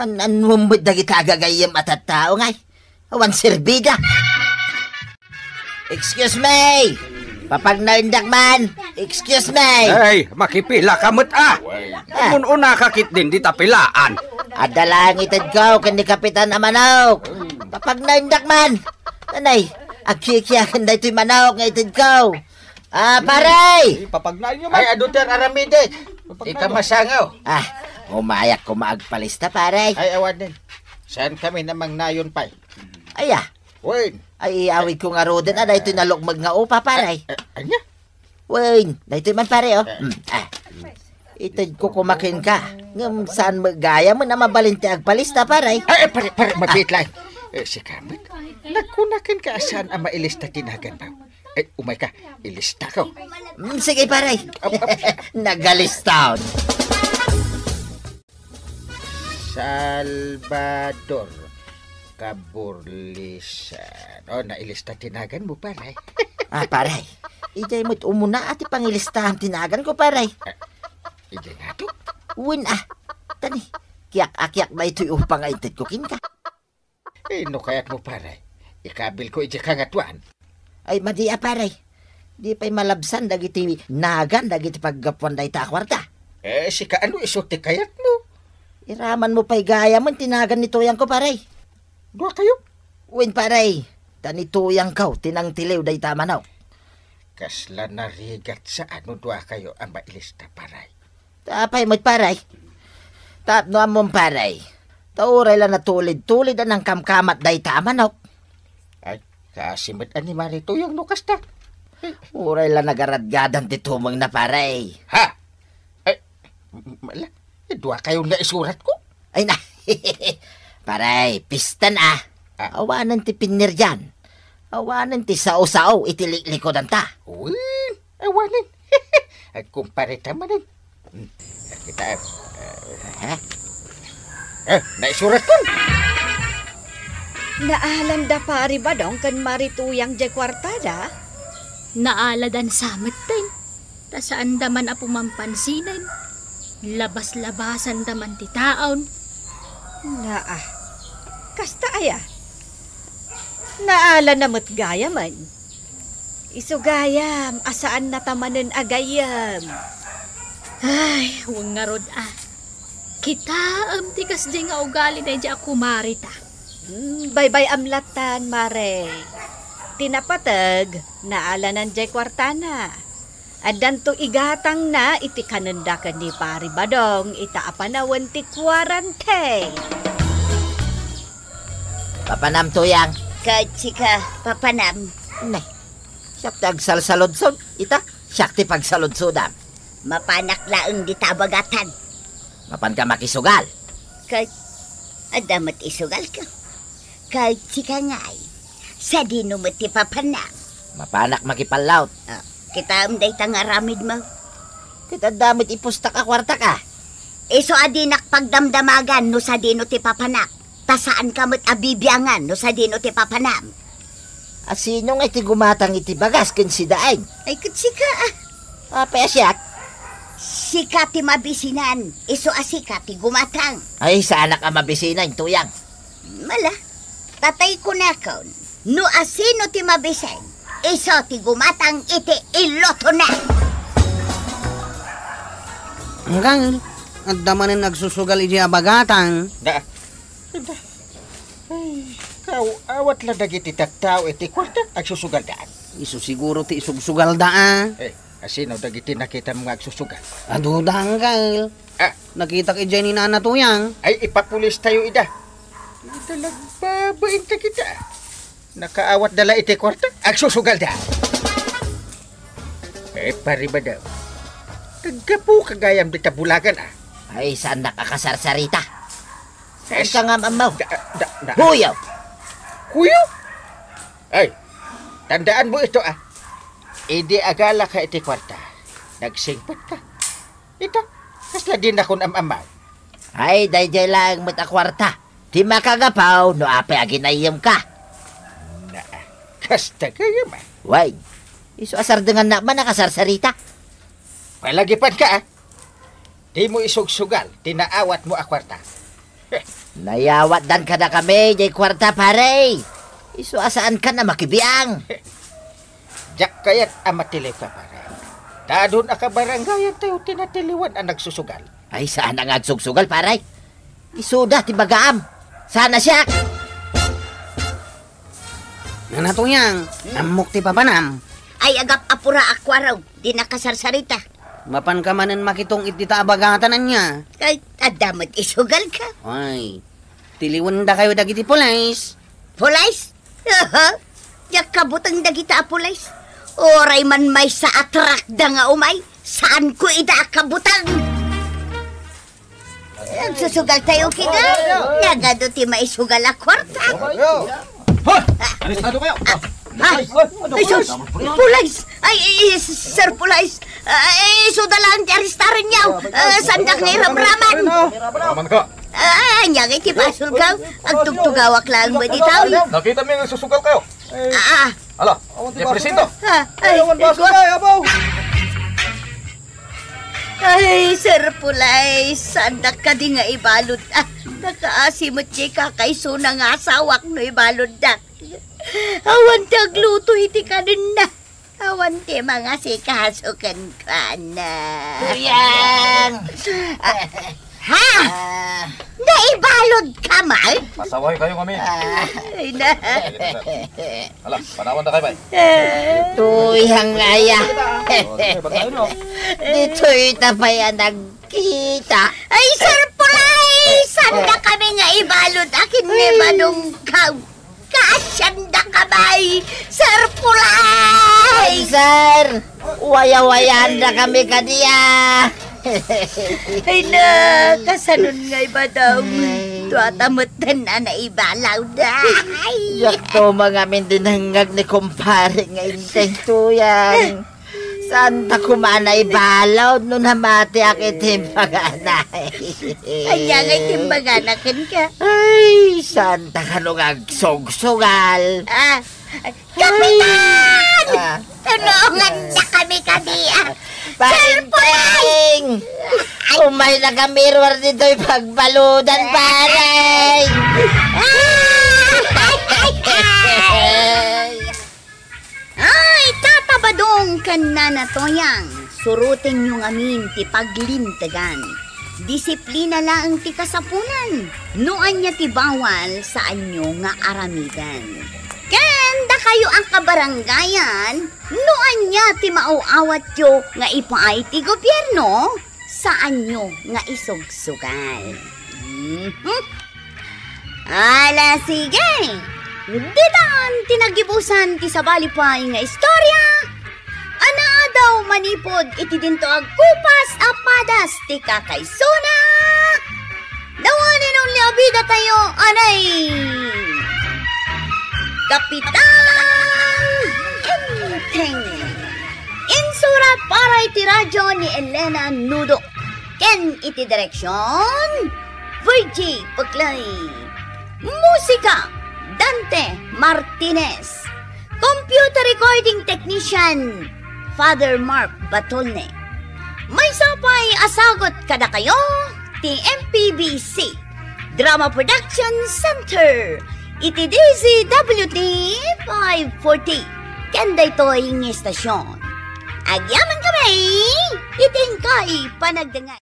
Anumod na kita agagayam at at tao ngay. Awan serbida. Excuse me! Papagnaindak man! Excuse me! Ay, makipila kamot Kung una kakit din di tapilaan. Adalang itad ko kan ni Kapitan Amanok. Papagnaindak man! Tanay, agkikyakan na ito'y manok nga itad ko. Paray! Papagnain nyo man. Ay, Aduter Aramide. Ika masangaw. Umayak ko maagpalista, paray. Ay, awan din. Saan kami namang nayon pa'y? Aya, Wayne. ay awid ko nga roden, na ito'y nalukmag nga upa, paray. Anya? Wayne, na ito'y man, pare, oh. Itad ko kumakin ka. Ngam saan magaya mo na mabalinti agpalista, paray. Ay, pare, mabit lang. Si Kamit, nagkunakin ka saan ang mailista tinagan ba? Ay, umay ka, ilista ko. Sige, paray. Nagalistaon. Salvador Caburlisan. Nailista tinagan mo, paray. Paray. Ijay mo't umuna at ipangilistahan tinagan ko, paray. Ijay nga to. Win Tani, kiyak-akyak na ito'y upang aintid ko kinka. No kayat mo, paray. Ikabil ko ijay kangatuan. Ay, madi paray. Di pa'y malabsan dagiti nagan dagiti paggapuan da ita kwarta. Si kaano isote kayat mo? Iraman mo pa'y gaya man tinagan ni Tuyang ko, paray. Dua kayo? Win, paray. Tani Tuyang ko, tinang tilew da ita manaw. Kasla narigat sa dua kayo ang mailista, paray. Tapay mo't paray. Tapno among paray. Tauray lang na tulid-tulid ang kamkamat da ita manaw. Ay, kasimit ani marito yung nukasta. Uray lang nagaradgadan ti tumang na, paray. Ha? Ay, mala. Dua kayo na isurat ko. Ay na, paray, pistan Awanan ti pinir dyan. Awanan ti sao-sao, itiliklikod ta. Uy, awanin. Kumparita manin. Kita, naisurat ko. Naalanda pari ba dong kan marituyang jay kwartada? Naaladan samit din. Ta saan daman apumampansinan. Labas-labasan daman ti taon. Kasta aya. Naala namot gaya man. Iso gayam, asaan natamanen agayam. Ay, huwag nga rod Kita tikas di nga ugali na di ako marita. Bye-bye amlatan, mare. Tinapatag, naala nan jay kwartana. Adan to igatang na iti kanundakan ni pari badong itaapanawan ti kwarante. Papanam, Tuyang. Kachika, papanam. Nay, siyak ti agsalsalodsod. Ita, siyak ti pagsalodsodan. Mapanak laeng di tabagatan. Mapan ka makisugal. Adamat isugal ka. Kachika ngay. Sa dino mo ti papanam. Mapanak makipalaut. Kita amday tangaramid mo. Kita damit ipustak kwarta ka. Iso adinak pagdamdamagan no sa dino ti papanak. Tasaan ka mo't abibiyangan no sa dino ti papanam. Asino nga iti gumatang iti bagas ken si daeng. Ay kutsika Pesyak. Sika ti mabisinan. Iso asika ti gumatang. Ay, sana ka mabisinan, Tuyang. Mala, tatay ko na kaon. No asino ti mabisin. Iso ti gumatang iti iloto na. Hanggang, at damanin nagsusugal iti abagatang. Ay, awat la dagiti tattao iti kwarta agsusugal daan. Isu siguro ti isugsugal da Asino dagiti nakita mga agsusugal. Aduda, Uncle. Ah, Nakita kay Jenny na natuyang. ay ipapulis tayo ida. Dalagbabain ta kita. Nakaawat dala iti kwarta. Agsusugal da. Pariba daw. Kagapu kagayam di tabulagan ah. Ay, saan nakakasarsarita? Saan ka nga mamaw? Da. Huyaw! Kuyo? Ay, tandaan mo ito ah. Idi agala ka iti kwarta. Nagsingpat ka. Ito, kasla din akong amamaw. Ay, dayjay lang mata kwarta. Di makagapaw, no ape aginayam ka. Na, kasta kayo man. Way, iso asar dengan na man nakasarsarita. Palagipan ka ah. Di mo isugsugal, tinaawat mo a kwarta. Nayawat dan ka na kami, jay kwarta pare. Iso asaan ka na makibiang. Jak kayat amatili ka pare. Dadun aka baranggayan tayo tinatiliwan ang nagsusugal. Ay, saan ang agsugsugal pare? Isuda, tibagaam. Sana siya. Na natuyang. Amok ti papanam. Ay agap apura akwaraw, di nakasarsarita. Mapan ka manan makitong itita abagatanan niya. Kay adamat isugal ka. Ay, tiliwan da kayo dagiti pulais. Pulays? Yak kabutang dagita pulays. Oray man may sa atrak da nga umay. Saan ko ida kabutang? Nagsusugal tayo kita. Nagado ti maisugal a kwarta. Arestado kayo! Ay, sus! Pulays! Ay, Sir Pulays! Ay, sudalaan ti aristarin niyaw! Sandak nga iramraman! Raman ka! Nyagay ti pasul ka! Agtugtugawak lang ba di tao? Nakita mo yung susugal kayo! Ala, Jeffersito! Ay, Sir Pulays! Sandak ka di nga ibalod! Nakaasimot chika kay sunang asawak no ibalod dak! Awan ti agluto iti kanin na. Awan ti mga sikasukan ka na. Tuyang! Ha? Naibalod ka, Mal? Pasaway kayo kami! Ay na. Ala, panawan na kayo ba? Tuyang aya. Bagayon no? Dito ita pa yan nagkita. Ay, Sir Pulay! Saan na kami nga ibalod? Akin ni Manong Kaw. Kaasyanda ka ba'y, Sir Pulay? Ay, sir! Waya-wayan na kami kaniya. Ay na, kasanon nga iba daw. Tuatamutan na naibalaw na. Yak to mga mindinangag ni kumpare nga inteng tuyang. Santa kumana ibalaw no namati akitim paganay. Ay, ngay timbaganakan ka. Ay, santa ka nung agsog-sugal. Kapitan! Tulungan na kami kaniya. Paring! Umay na kamirwar dito'y pagbaludan, paring! Ay, tatabadong kan na natoyang. Surutin yung amin ti paglintagan. Disiplina lang ti kasapunan. Noan niya ti bawal sa anyo nga aramidan. Kanda kayo ang kabaranggayan, noan niya ti mauawat yo nga ipaay ti gobyerno, saan nyo nga isugsugal. Ala, sige! Ditan tinagibusan ti sabalipay nga istorya. Ana daw manipod iti dinto agkupas apadas ti kakaysuna. Dawanin ang liabida tayo, anay! Kapitan Enteng. Insurat para iti radyo ni Elena Nudo. Ken iti direksyon Virgie Puglay. Musika Dante Martinez. Computer recording technician Father Mark Batolne. May sapay asagot kada kayo ti MPBC Drama Production Center. Iti DZWT 540. Kanda ito yung estasyon. Agyaman kami, iting kay panagdangan.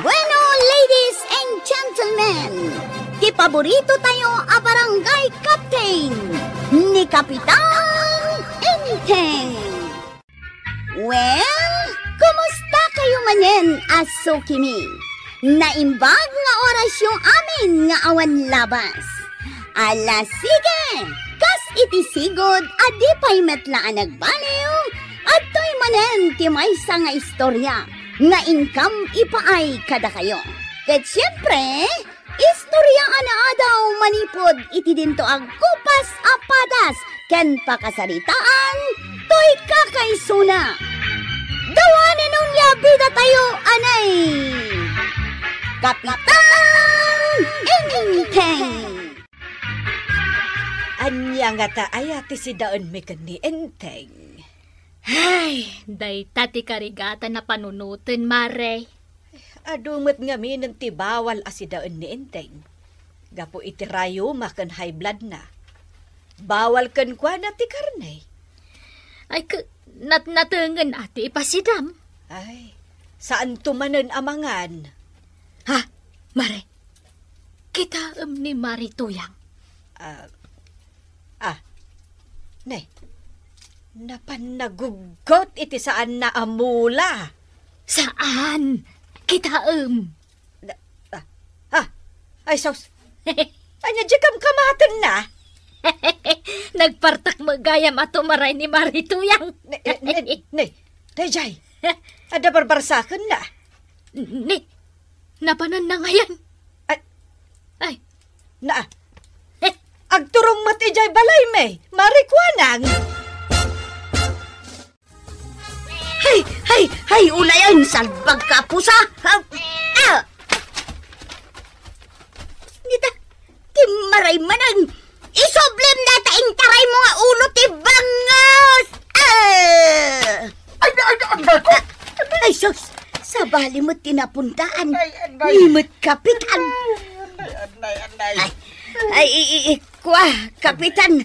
Bueno, ladies paborito tayo a barangay captain ni Kapitan Enteng. Well, kumusta kayo manen, Asukimi? Naimbag nga oras yung amin nga awan labas. Ala sige, kas iti sigod adi pa'y metlaan nagbaliw at to'y manen ti maysa nga istorya nga income ipaay kada kayo. Ket siyempre, istorya ana daw manipod iti dinto ang kupas apadas ken pakasaritaan to'y kakaisuna. Dawanin nung yabida tayo, anay! Kapitan Enteng! Anya nga ta ay ati si daon mi ni Enteng. Ay, day tati karigata na panunutin, Mare. Adumot nga mi ng tibawal asi daon ni Enteng. Gapo iti rayo makan high blood na. Bawal kan kwa na ti karne. Ay, natungan ati ipasidam. Ay, saan tumanan amangan? Ha, Mare? Kita ni Mari Tuyang. Ne, napanagugot iti saan na amula. Saan? Kita Ay, sos. Anya di kam kamatan na. Nagpartak magayam ato maray ni Mari Tuyang. Dayjay. Ada barbarsakan na. Napanan na ngayon. Ay, agturong matijay balay me. Marikwanang. Hay, ulayan, salbag ka pusa! Nita, timaray manang, isoblem na taing taray mo nga ulo ti bangos! Ay, sus, sa bali mo tinapuntaan, limot kapitan. Ay, kwa, kapitan.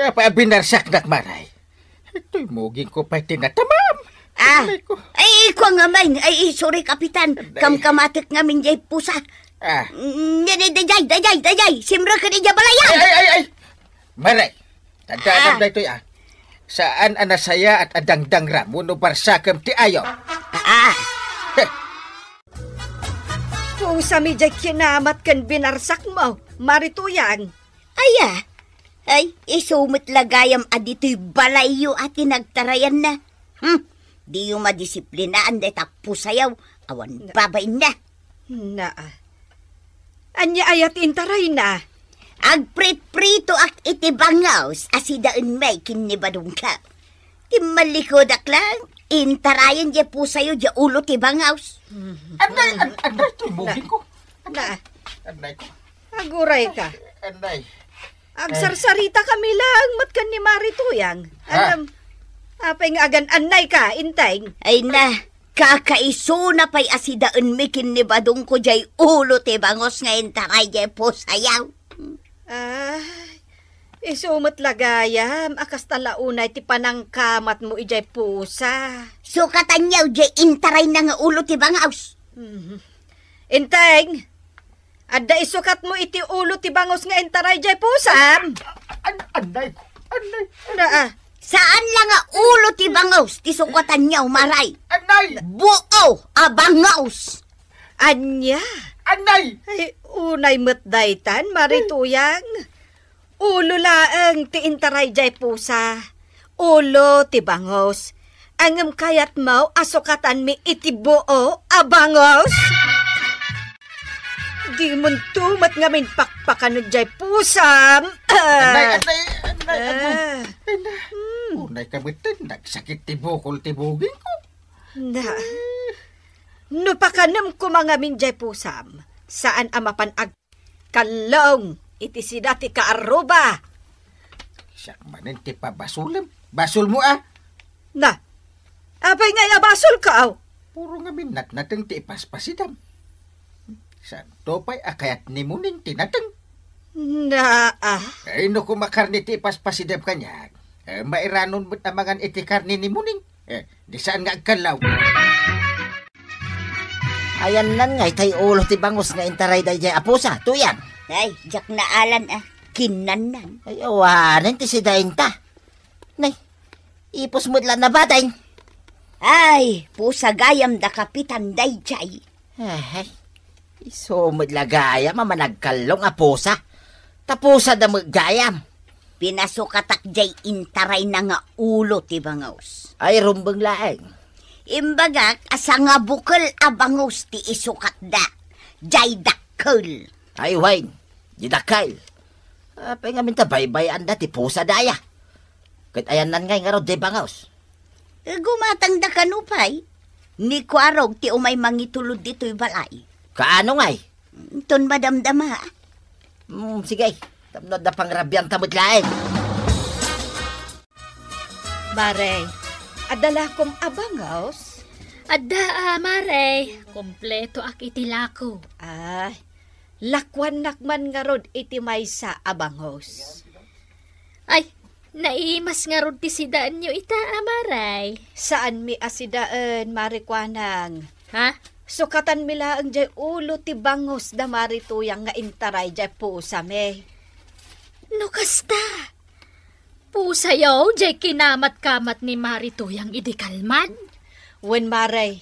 Apa binarsak nak maray? Ito'y muging ko pa'y tinatamam. Ay, kwa nga man. Ay, sorry, kapitan. Kamkamatik nga min jay pusa. Dayay. Simra ka ni Jabalaya. Ay. Maray, tandaan na ito'y saan anasaya at adangdang ramon o barsakam ti ayo. Pusa mi jay kinamat kan binarsak mo. Marituyang. Ay, isumot lagayam adito'y balayo at tinagtarayan na. Di yung madisiplinaan de tapusayaw. Awan babay na. Anya ayat intaray na. Agprit-prito ak itibangaws asidaan may kinibadong ka. Timalikod ak lang. Intarayan di pusayo di ulo tibangaws. Anday, ito'y muging ko. Anday ko. Aguray ka. Anday. Agsarsarita kami lang, matkan ni Marituyang. Apay nga agan anay ka, Inteng. Ay na, kakaiso na pa'y asidaan mikin ni badong ko jay ulo ti bangos ngayon taray jay po sayaw. Isumot lagayam, akas talaunay ti panangkamat mo ijay pusa. Sukatan yaw jay intaray na nga ulo ti bangaws. Inteng! Adda isukat mo iti ulo ti bangos nga entaray jay pusam. Anday ko. Saan lang nga ulo ti bangos ti sukatan niyaw maray? Anday! Buo a bangaws. Anya? Anday! Ay, unay matdaytan, Marituyang. Ulo laeng ti entaray jay pusa. Ulo ti bangos. Angam kayat mo asukatan mi iti buo a bangos. Di mo tumat nga min pakpakan jay pusam. Anday. Unay kabitin, nagsakit tibukol tibugin ko. No pakanam ko mga min jay pusam. Saan amapan agkalong iti sidati ka aruba. Siyak manin ti pabasulem. Basul mo Apay nga basol ka Puro nga min natnateng ti ipaspasidam. Santo pa'y akayat ni muning tinateng. Ay no kumakarni ti ipaspasidam kanya. Mairanon mo't namangan iti karni ni muning. Di saan nga agkalaw. Ayan nan ngay tay ulo ti bangos nga intaray day jay apusa. Tuyan. Ay, jak na alan kinanan. Ay, awanan ti si Dainta. Nay, ipos mo lang na ba, Dain? Ay, pusa gayam da kapitan day jay. Ay, isumod lagayam, managkalong apusa. Tapusa da magayam. Pinasukatak jay intaray na nga ulo ti bangos. Ay, rumbang laeng. Imbagak, asa nga bukal abangos ti isukat da. Jay dakkel. Ay, Wayne, didakal. Apay nga minta baybay anda ti pusa daya. Kahit ayan nan ngay nga ro, di bangos. Gumatang da kanupay. Ni kwarog ti umay mangitulod dito'y balay. Kaano ngay? Ton madamdama. Sige, tamnod na pangrabyang tamod laeng. Mare, adala kong abangos? Adda, Mare. Kompleto ak itilako. Ay, lakwan nakman nga rod iti may sa abangos. Ay, naimas nga rod ti sidaan nyo ita, Maray. Saan mi asidaan, marikwanang? Ha? Sukatan mi laang jay ulo ti bangos da marituyang nga intaray jay pusa me. No kasta. Pusayaw, jay kinamat-kamat ni Marituyang idikalman. Wen maray,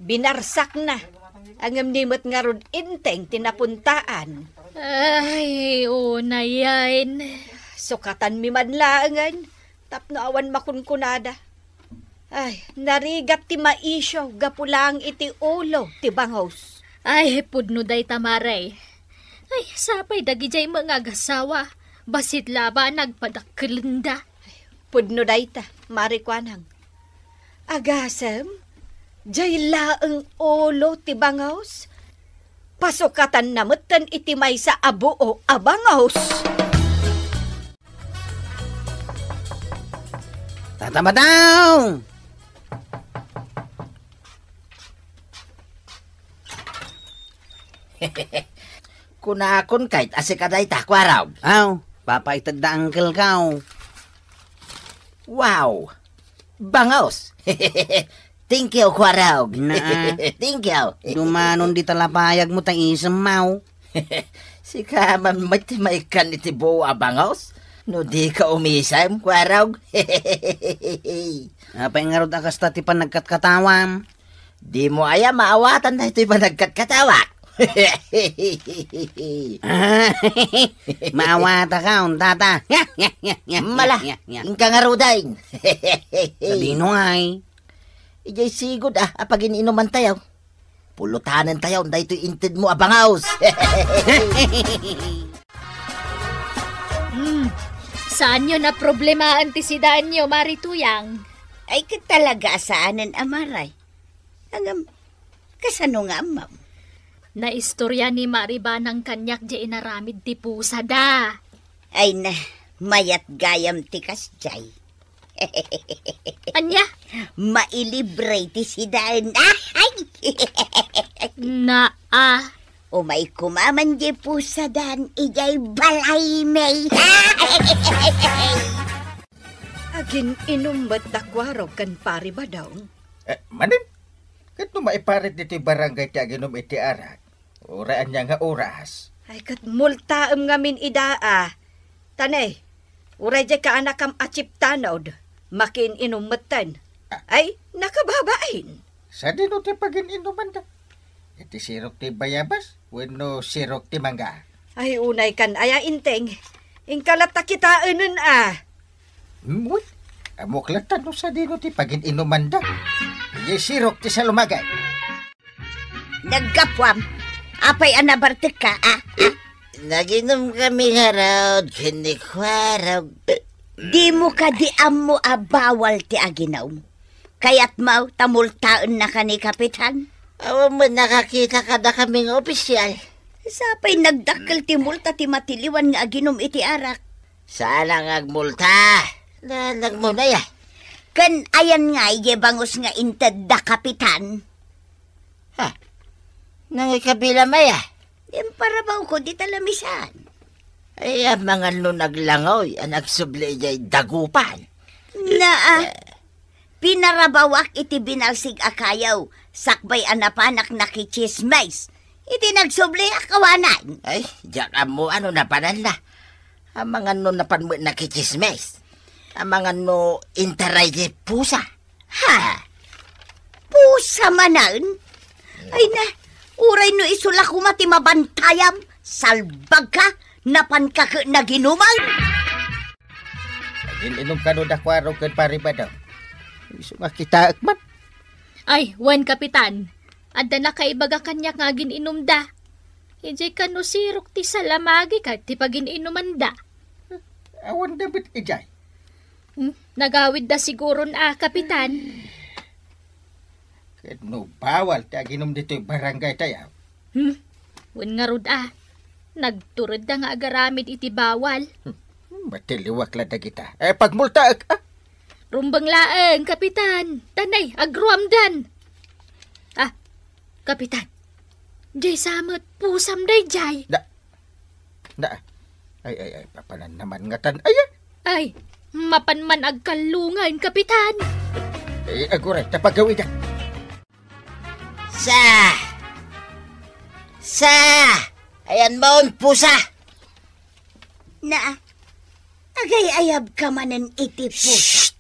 binarsak na. Ang nimot nga rod inteng tinapuntaan. Ay, unayan. Sukatan mi man laangan, tapno awan makunkunada. Ay, narigat ti maisyo, gapulang iti ulo, ti bangos. Ay, pudno day tamaray. Ay, sapay dagi jay mga gasawa. Basit laba nagpadakkelinda. Pudno day ta, marikwanang. Agasem, jay laang ulo ti bangos. Pasukatan namutan iti may sa abo o abangos. Tatama daw! Kunakon kahit asikaday takwaraw. Aw, papaitad da uncle kaw. Wow! Bangos! Thank you, kwaraw. Na. Thank you. Dumanon di talapayag mo tang isang mau. Si kaman may kan iti buo abangos. No di ka umisam, kwaraw. Apay nga rod akas ti pa nagkatkatawam. Di mo aya maawatan na ito'y managkatkatawa. Maawata ka, tata. Mala, ingka nga rudain. Sabino ay. Ijay sigod apagin inuman tayo. Pulutanan tayo, na ito'y inted mo abangaws. Saan nyo na problema antisidaan nyo, Marituyang? Ay, katalaga saanan amaray. Hanggang kasano nga, ma'am? Naistorya ni Mariba ng kanyak di inaramid ti pusa da. Ay na, mayat gayam tikas jay. Anya? Mailibre ti sidaan. Ay! Umay kumaman di pusa dan, ijay balay may. Agin inumbat takwarog kan pari ba daw? Manin? Kato maiparit dito barangay ti aginom iti arak. Uraan niya nga oras. Ay kat multaem ngamin idaa. Tanay, uray jay ka anakam achip tanod. Makin inumatan. Ay, nakababain. Sa dino ti pagin inuman da. Iti sirok ti bayabas, wenno sirok ti mangga. Ay, unay kan aya inteng. Ingkalata kita nun Uy, amuklatan no sa dino ti pagin inuman da. Iti sirok ti sa lumagay. Nagkapwam. Apay anabartek ka, Naginom kami harod, kinikwaraw. Di mo ka di mo bawal ti aginaw. Kaya't mau tamultaan na ka ni kapitan. Awa mo nakakita ka na kaming opisyal. Sapay nagdakkel ti multa ti matiliwan nga aginom iti arak. Saan ang agmulta? Lalag mo na ya. Kan ayan nga bangos nga inted da kapitan. Nangikabila maya. Yung parabaw ko di talamisan. Ay, mga naglangoy, ang nagsubli jay dagupan. Pinarabawak iti binalsig akayaw. Sakbay anapanak nakichismays. Iti nagsubli akawanan. Ay, diyak mo ano napanan na. Ang mga no napan mo nakichismes. Ang mga no intaray di pusa. Ha? Pusa manan? Ay na, uray no isula ko mati mabantayam. Salbag ka, napan ka na ginuman. Inom ka no dakwaro kan pari ba daw? Iso nga kita akman. Ay, wan kapitan. Adda na kaibaga kanya nga gininom da. Ijay ka no sirok ti salamagi ka ti pagininuman da. Awan dapat ijay. Nagawid da siguro na kapitan. No bawal ta ginom dito yung barangay tayo. Wan nga rod Nagturod da nga agaramid iti bawal. Matiliwak lang na kita. Pagmulta Rumbang laeng, kapitan. Tanay, agruamdan. Kapitan. Jay samot, pusam day jay. Ay, papanan naman nga tan. Ay, mapanman agkalungan, kapitan. Aguray, tapagawi na. Ayan mo, pusa. Na, agay-ayab ka manan iti pusa.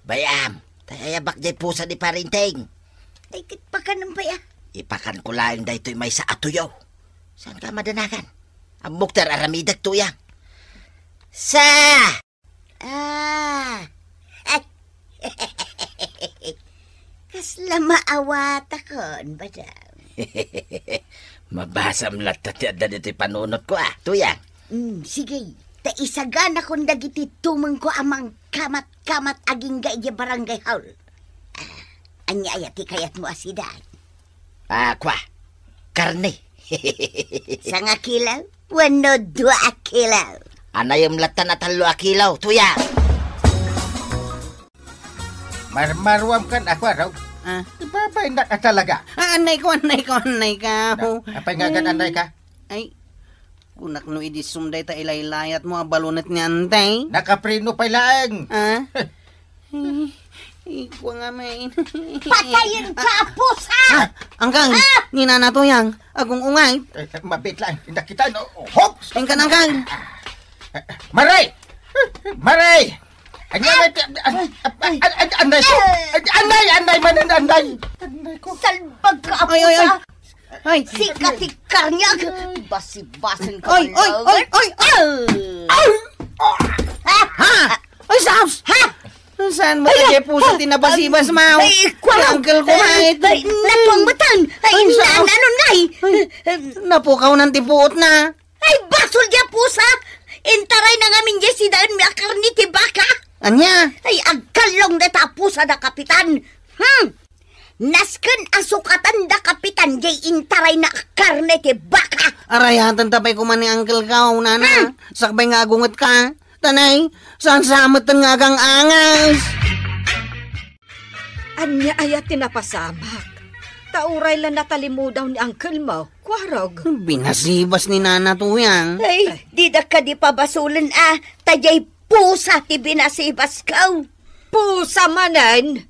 Bayam, tayabak di pusa di parinteng. Ay, kitpakan ng baya. Ipakan ko lang da ito'y may sa atuyaw. Saan ka madanakan? Ang muktar aramidag tuyang. Kasla maawata kon ba daw? Mabasam latat yan ito'y panunot ko tuyang. Sige, taisagan akong dagiti tumang ko amang kamat-kamat aging gaya barangay hall. Anya ayati kayat mo asidan. Karne. Sanga kilaw? Wano 2 kilaw. Anayam latan at 3 kilaw, tuyang. Marwam kan ako araw. Ibabay na ka talaga. Anay ko. Apay nga anay ka? Ay, kunak no idisumday ta ilaylayat mo balunat ni antay. Nakaprino pa lang. Ikaw nga may... Patayin ka, pusa! Angkang, ninana to yang. Agong ungay. Mabit lang. Hindi kita, no? Hops! Angkan, angkang. Maray! Maray! Anay ko! Anay manan, anay! Salbag ka, Ay. pusa! Ay! Sikatikar niya! Basi-basin ka. Ay! Ay, Saps! Ha? Saan mo tayo puso tinabasibas, Mau? Ay, kwaraw! Uncle ko nga ito. Ay, napangmatan! Ay, Saps! ano ngay? Napukaw ng tipuot na. Ay, basol niya, pusa! Intaray na ngamin niya si Daan may akarni ti baka! Anya? Ay, agkalong na tapusa da kapitan! Nasken asukatan da kapitan jay intaray na karne ti baka! Arayatan tapay ko man ni Uncle ka, nana. Sakbay nga agungot ka. Tanay, saan samatan nga kang angas? Anya ayat tinapasamak. Tauray lang natalimudaw ni Uncle mo. Kwarog. Binasibas ni Nana tuyang. Ay, di da ka di pabasulan tajay pusa ti binasibas ka. Pusa manan.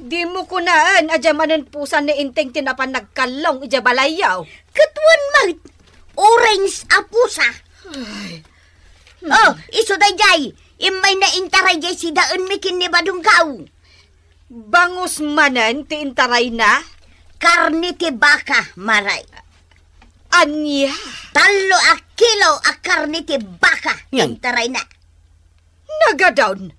Di mo kunaan, adya manan pusa ni inteng tinapan nagkalong ija balayaw. Katuan mat, orange a pusa. Oh, iso da jay, imay na intaray jay si Daan mikin ni badunggaw. Bangus manan ti intaray na. Karni ti baka, maray. Anya. 3 kilo a karni ti baka, Yan. intaray na. Nagadown.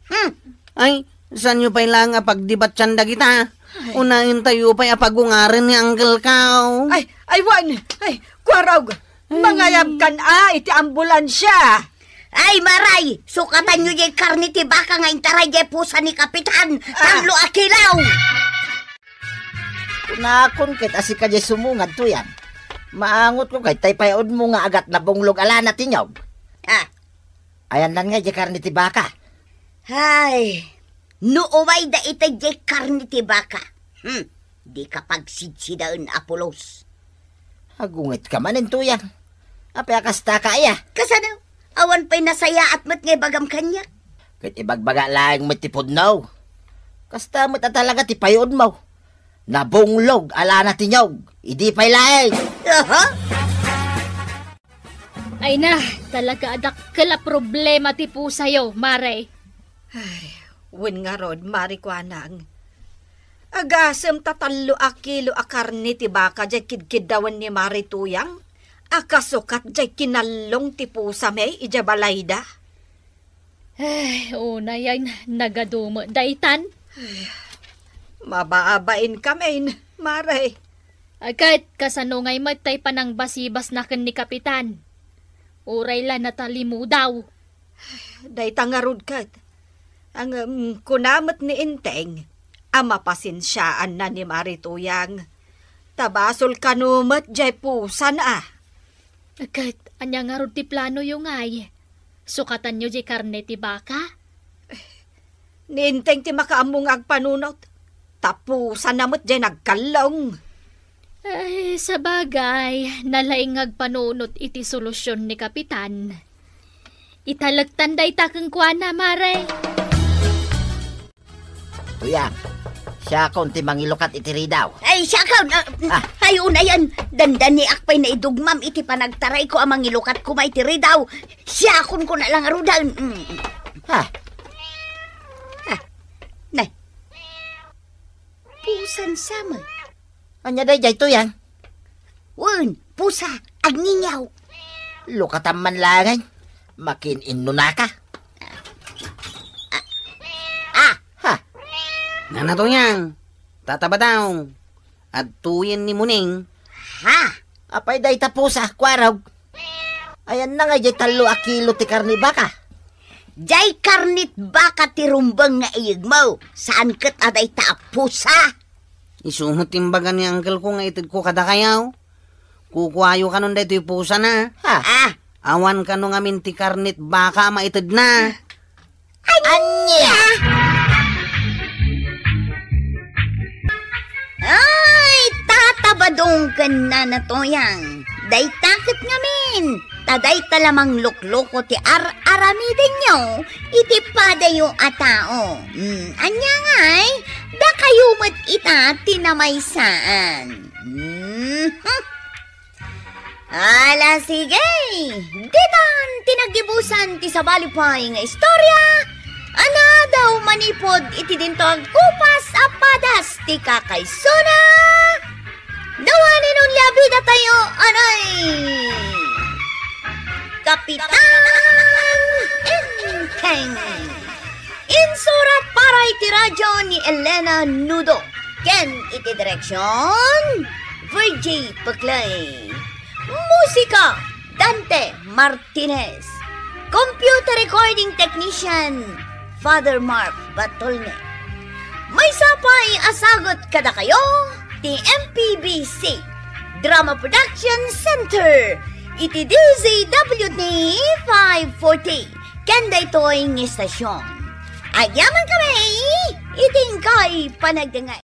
Ay, saan nyo pa'y lang pagdibat tiyanda kita? Unahin tayo pa'y apagungarin ni Uncle Kao. Ay, wan. Ay, kwarog. Mangayab kan iti ambulansya. Ay, maray, sukatan nyo jay karni ti baka nga intaray jay pusa ni Kapitan. 3 kilaw. Kunakon kit asi ka jay sumungad tuyang. Maangot ko kay tay payod mo nga agat na bunglog alana tinyog. Ayan lang nga jay karni ti baka. Ay, nuuway da itay jay karni ti baka. Di ka pagsidsidaan, Apolos. Agungit ka manin tuyang. Apay akasta ka aya. Kasano? Awan pa'y nasaya at mat ngay bagam kanya. Kit ibagbaga lang matipod now. Kasta mo talaga ti payon mo. Nabunglog, ala na tinyog. Idi pa'y laing. Ay na, talaga adakkel problema ti po sa'yo, Mare. Wen nga rod, marikwanang. Agasem tatalo a kilo a karne ti baka jay kidkidawan ni Marituyang. Akasukat jay kinalong ti pusa may ija balayda. Ay, una yan, nagadumo. Daitan? Mabaabain kami, Mare. Kahit kasanungay matay pa ng basibas na kan ni Kapitan. Uray la natalimu daw. Day tangarod kat. Ang kunamat ni Inteng, ama pasinsyaan na ni Marituyang. Tabasol kanumat jay pusan Kahit anya nga ti plano yung ay. Sukatan nyo jay karne ti baka? Ni Inteng ti makaamong agpanunot. Tapusan namot jay nagkalong. Ay, sa bagay, nalaing agpanunot iti solusyon ni Kapitan. Italagtan day takang kuana, Mare. Tuyang, siya konti mangilukat itiri daw. Ay, siya ka. Ay, una yan. Dandan ni akpay na idugmam iti panagtaray ko amang ilukat ko maitiri daw. Siya kun ko na lang arudan. Nay. Pusan sama. Anya day jay tuyang. Wen, pusa, agninyaw. Lukatan man langay. Makin inuna ka. Nanatuyang, tataba daw. At tuyin ni Muning. Apay day tapusa, kwaraw. Ayan na nga jay 3 kilo ti karni baka. Jay karnit baka ti rumbang nga iyag mo. Saan kat aday tapusa? Isumot timbagan ni uncle ko nga itid ko kada kayaw. Kukuhayo ka nun dito yung pusa na. Awan ka nung amin ti karnit baka maitid na. Anya! Ay, tatabadong ka na Tuyang. Day takot ngamin. Taday talamang lukloko ti aramidin nyo. Iti pada yung atao. Anya ngay, da kayo mat ita tinamaysaan. Ala sige, ditan tinagibusan ti sabalipay nga istorya. Ana daw manipod iti dintong kupas apadas ti kakaysona. Dawanin nun labida tayo, anay! Kapitan Inteng. Insurat para iti radyo ni Elena Nudo. Ken iti direksyon Virgie Paclay. Musika Dante Martinez. Computer recording technician Father Mark Batolne. May sapay asagot kada kayo ti MPBC Drama Production Center. Iti DZWT 540. Kanda ito'y istasyon. Ayaman kami, itingkay panagdangay.